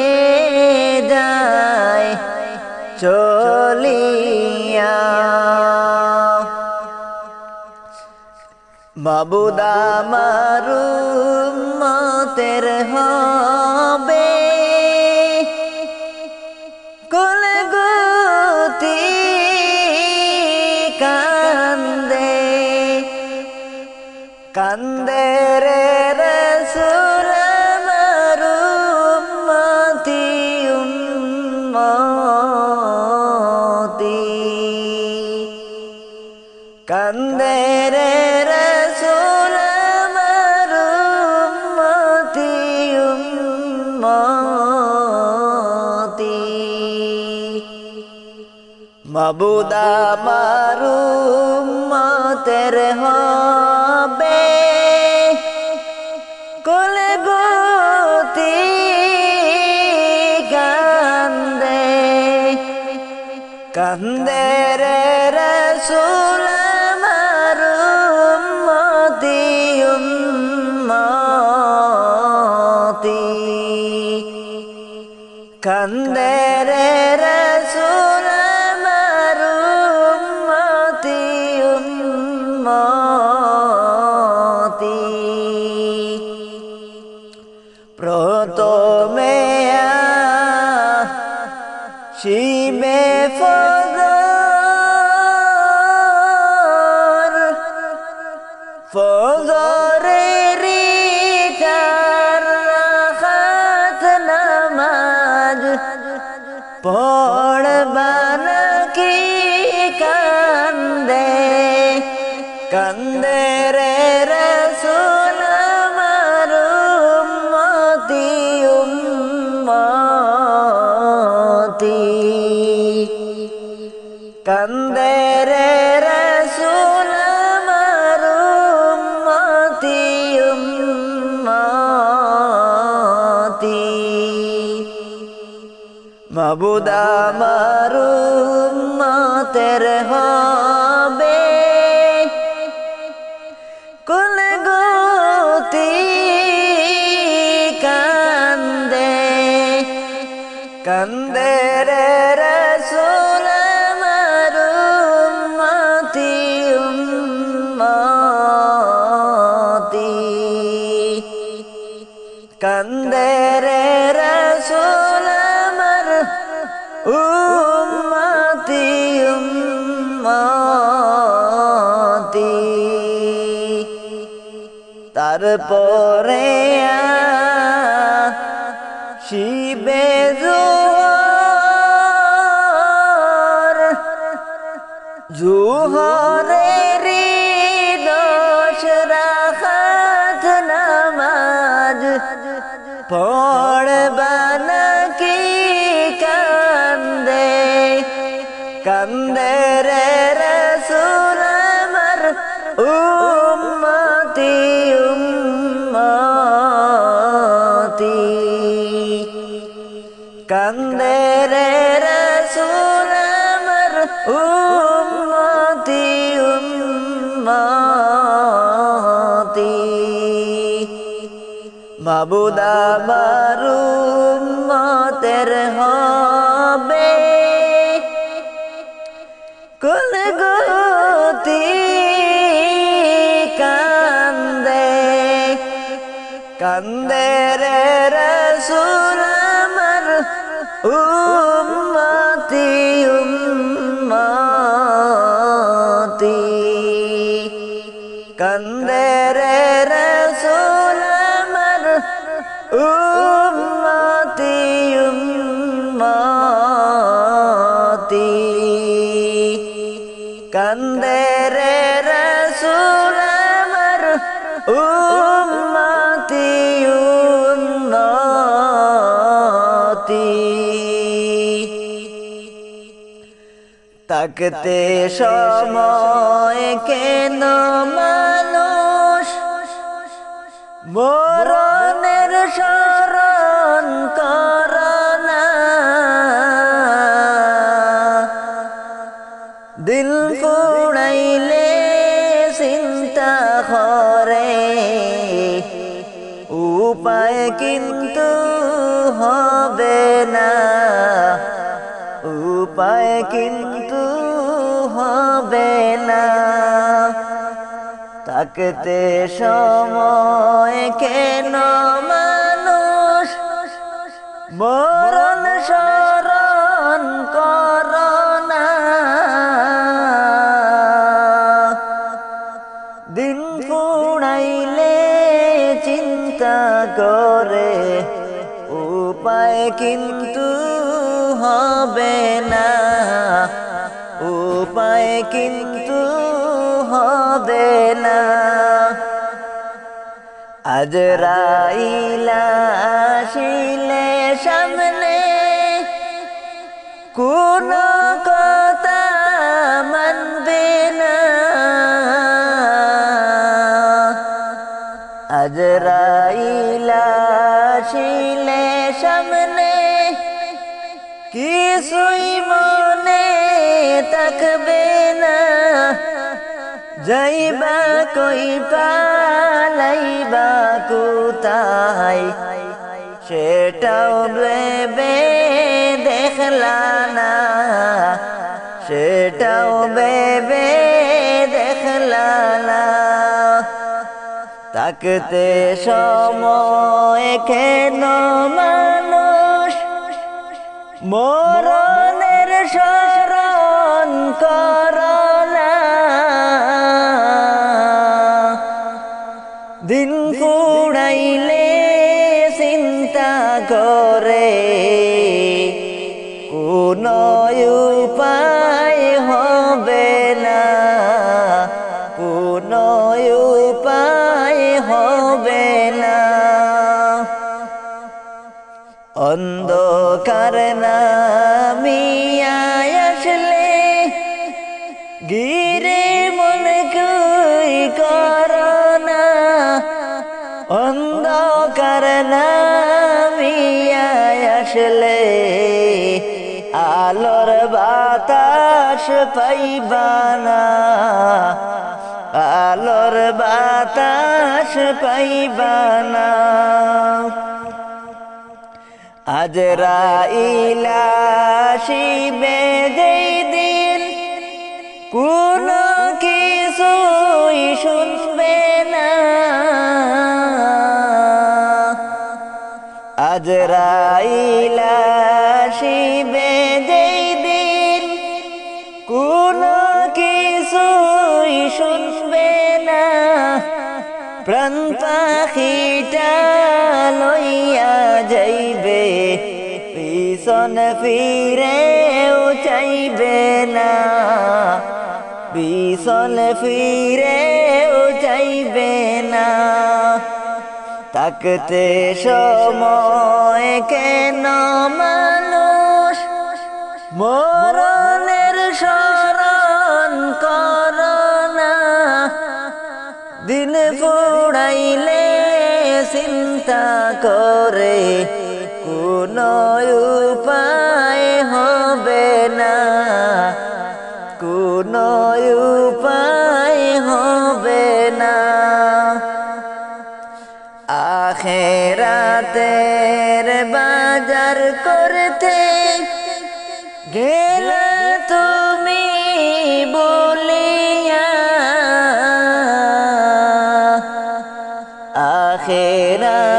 যায় চলিয়া। মাবুদ আমার উম্মতের হবে কুলগতি কান্দে, কান্দে রে রাসূল আমার উম্মতি উম্মতি, কান্দে রে রাসূল আমার উম্মতি উম্মতি। মাবুদ আমার উম্মতের হবে কুলগতি কান্দে, কান্দে রে রাসূল আমার উম্মতি উম্মতি, কান্দে রে রাসূল আমার উম্মতি উম্মতি। প্রথমে শিবে ফজর, ফজরেরি চার রাকাত নামাজ পড়বা নাকি কান্দে, কান্দে রে রাসূল আমার উম্মতি উম্মতি, কান্দে রে রাসূল আমার উম্মতি উম্মতি। মাবুদ আমার উম্মতের হবে কুলগতি কান্দে, কান্দে রে রাসূল আমার উম্মতি উম্মতি। কান্দে রে রাসূল আমার উম্মতি উম্মতি তারপরে শিবে জোহর জোহরের দশ রাকাত নামাজ পড়বা নাকি কান্দে কান্দে রে রাসূল আমার উম্মতি উম্মতি কান্দে রে রাসূল আমার উম্মতি উম্মতি মাবুদ আমার উম্মতের হবে কুলগতি কান্দে কান্দে রে রাসূল আমার উম্মতি উম্মতি কান্দে রে রাসূল আমার উম্মতি উম্মতি কান্দে রে রাসূল আমার উম্মতি উম্মতি তাকতে সময় কেন মানুষ মরণের স্মরণ করনা দিল ফুড়াইলে চিন্তা করে উপায় কিন্তু হবে না উপায় কিন্তু হবে না তাকতে সময় কেন মানুষ মরণ স্মরণ করনা দিন ফুড়াইলে চিন্তা করে উপায় কিন্তু হবে না উপায় কিন্তু হবে না আজরাইল আসিলে সামনে কোন কথা মানবে না আজরাইল আসিলে সামনে কিছুই মনে থাকবে না যাইবা কই পালাইবা কোথায় সেটাও ভেবে দেখলা না সেটাও ভেবে দেখলা না তাকতে সময় কেন মানুষ মরণের স্মরণ করনা দিন ফুড়াইলে চিন্তা করে কোন উপায় হবে না কোন উপায় হবে না অন্ধকার নামিয়া আসলে গিরে মন কই করনা অন্ধকার নামিয়া আসলে আলোর বাতাস পাইবা না আলোর বাতাস পাইবা না আজরাইল আসিবে যেই দিন কোন কিছুই শুনবে না আজরাইল আসিবে যেই দিন কোনো কিছুই শুনবে না, প্রাণ পাখিটা লইয়া যাইবে, পিছন ফিরেও চাইবে না, পিছন ফিরেও চাইবে না। থাকতে সময় কেন মানুষ মরণের স্মরণ করো না, দিন ফুরাইলে চিন্তা করে কোনো উপায় হবে না, কোনো উপায় হবে না। আখেরাতের বাজার করতে গেলে তুমি বলিয়া,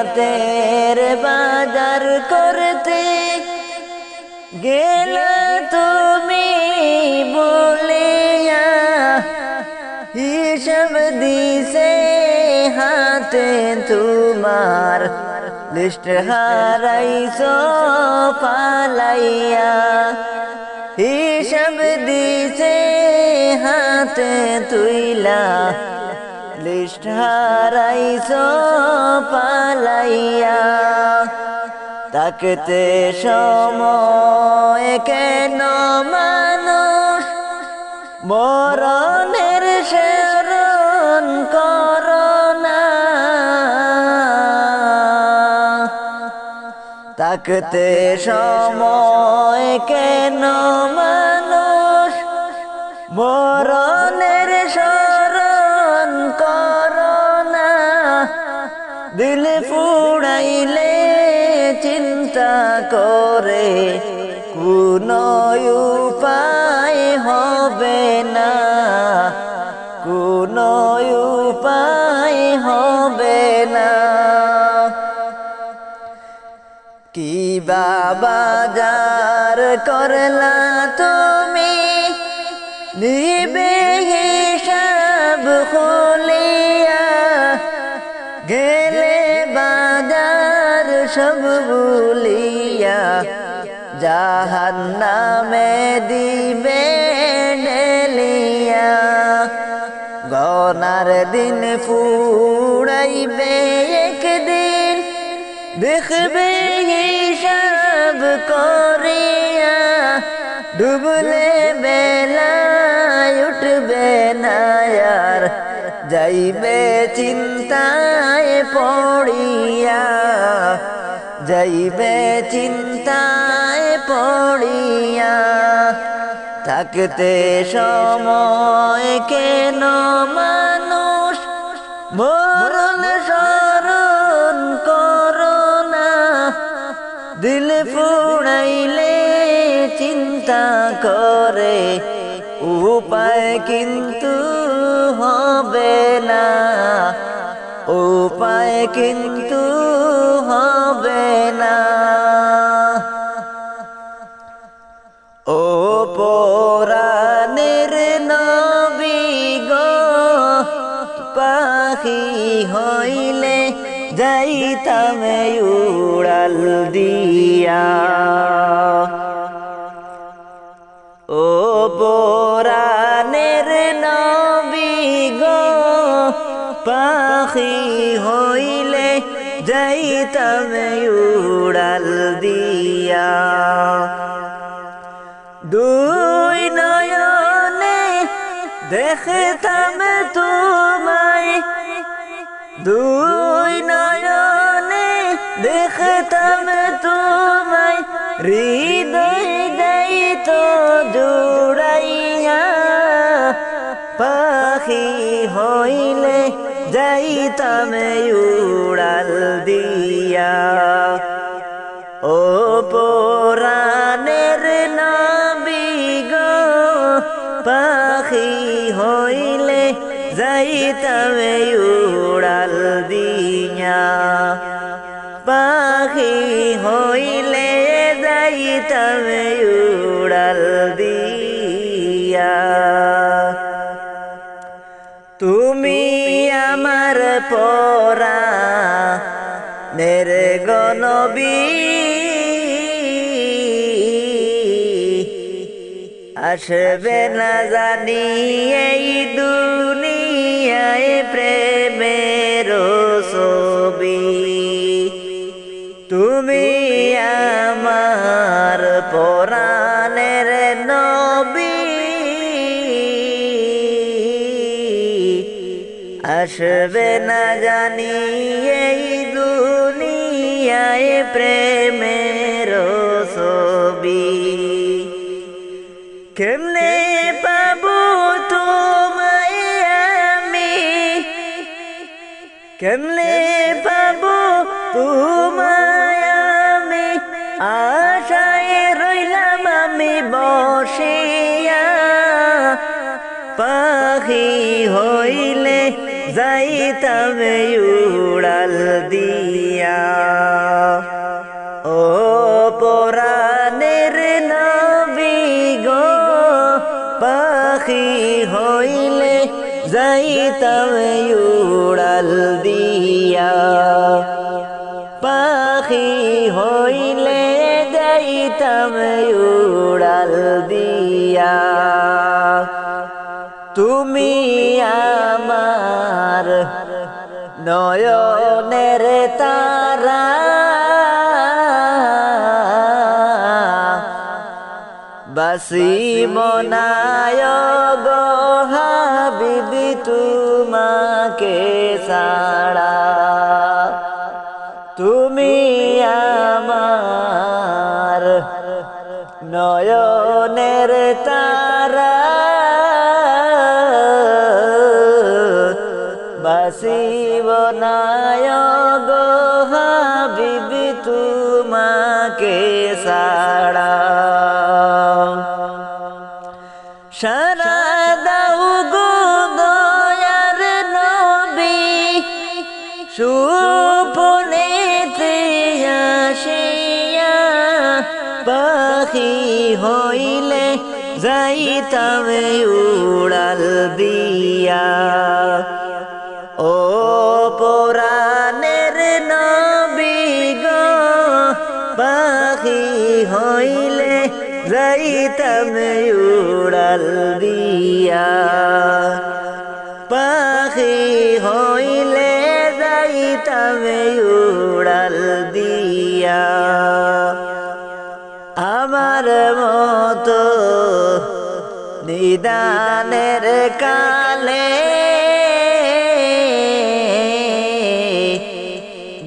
আখেরাতের বাজার করতে গেলে তুমি বলিয়া, হিসাব দিছে হাতে তোমার, লিস্ট হারাইছো পালাইয়া, হিসাব দিছে হাতে তুইলা, লিস্ট হারাইছো পালাইয়া। থাকতে সময় কেন মানুষ মরণের স্মরণ করো না, থাকতে সময় কেন মানুষ মরণের স্মরণ করো না, দিল ফুড়াইলে চিন্তা করে কোনো উপায় হবে না, কোনো উপায় হবে না। কি বাজার করলা তুমি নিবে হিসাব খুলিয়া, গেলে বাজার সব ভুলিয়া, জাহান্নামে দিবে ঢেলিয়া। গনার দিন ফুরাইবে একদিন, দেখবে হিসাব করিয়া, ডুবলে বেলায় উঠবে না আর, যাইবে চিন্তায় পড়িয়া, যাইবে চিন্তায় পড়িয়া। থাকতে সময় কেন মানুষ মরণ স্মরণ করো না, দিল ফুড়াইলে চিন্তা করে উপায় কিন্তু হবে না, উপায় কিন্তু হবে না। ও পরাণের নবী গো, পাখি হইলে যাইতাম উড়াল দিয়া, ও পরাণের নবী গো, পাখি হইলে যাইতাম উড়াল দিয়া। দুই নয়নে দেখতাম তোমায়, দুই নয়নে দেখতাম তোমায়, হৃদয় যাইত জুড়াইয়া, পাখি হইলে যাইতাম উড়াল দিয়া। ও পরাণের নবী গো, পাখি হইলে যাইতাম উড়াল দিয়া। পাখি হইলে যাইতাম উড়াল দিয়া। তুমি আমার পরাণের গো নবী, আসবে না জানি এই দুনিয়ায় প্রেমের ছবি। তুমি আমার পরাণের নবী, আসবে না জানি এই দুনিয়ায় প্রেমের ছবি। কেমনে পাবো তোমায় আমি, কেমনে পাবো তোমায় আমি, আশায় রইলাম আমি বসিয়া। পাখি হইলে যাইতাম উড়াল দিয়া। ও পরাণের নবী গো, পাখি হইলে যাইতাম উড়াল দিয়া। পাখি হইলে যাইতাম উড়াল দিয়া। তুমি আমার নয়নের তারা, বাসি মনায় গো হাবিবি তোমাকে ছাড়া। তুমি আমার নয়নের তারা, বাসি বনায় গো হাবিবি তোমাকে ছাড়া। সারা দাও গো দয়ার নবী, সুপনেতে আসিয়া। পাখি হইলে যাইতাম উড়াল দিয়া। ও পরাণের নবী গো, পাখি হইলে যাইতাম উড়াল দিয়া। পাখি হইলে যাইতাম উড়াল দিয়া। আমার মতো নিদানের কালে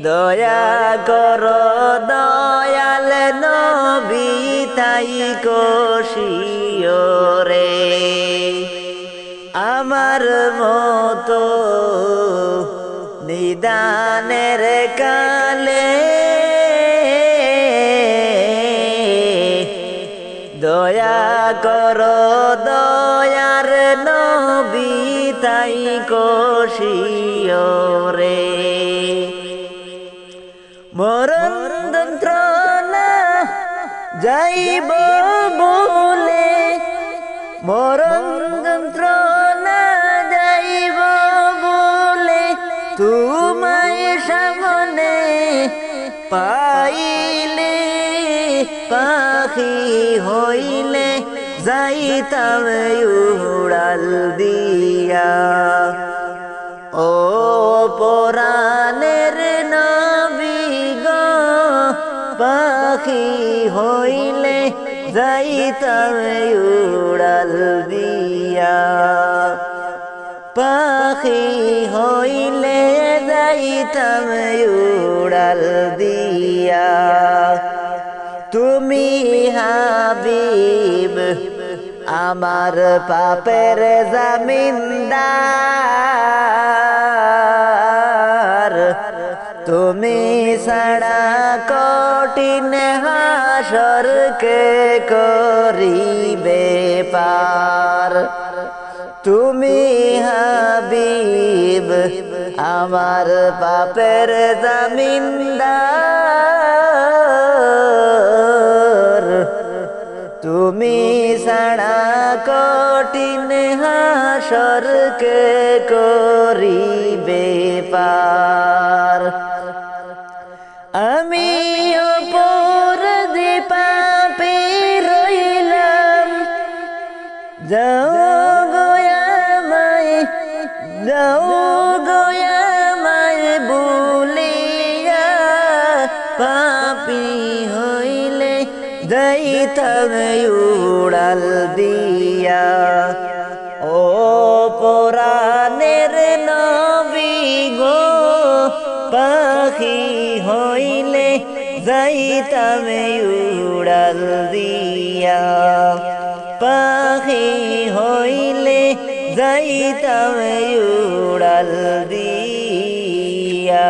দয়া করো দয়াল নবী, তাই কোশিও রে। আমার মতো নিদানের কালে দয়া করো দয়ার নবী, তাই কোশিও রে। মরণ যন্ত্রণা যাইব বলে, মরণ যন্ত্রণা যাইব বলে, তোমায় সামনে পাইলে। পাখি হইলে যাইতাম উড়াল দিয়া। ও পরাণের নবী গো, পাখি হইলে যাইতাম উড়াল দিয়া। পাখি হইলে যাইতাম উড়াল দিয়া। তুমি হাবিব আমার পাপের জামিনদার, তুমি ছাড়া কঠিন হাসর কে করিবে পার। তুমি হাবিব আমার পাপের জামিনদার তুমি ছাড়া কঠিন হাসর কে করিবে পার আমি অপরাধী পাপী রইলাম যাও গোয়ামায় বুলিয়া পাপী হইলে যাইতাম উড়াল দিয়া ও পরাণের নবী গো পাখি হইলে যাইতাম উড়াল দিয়া পাখি হইলে যাইতাম উড়াল দিয়া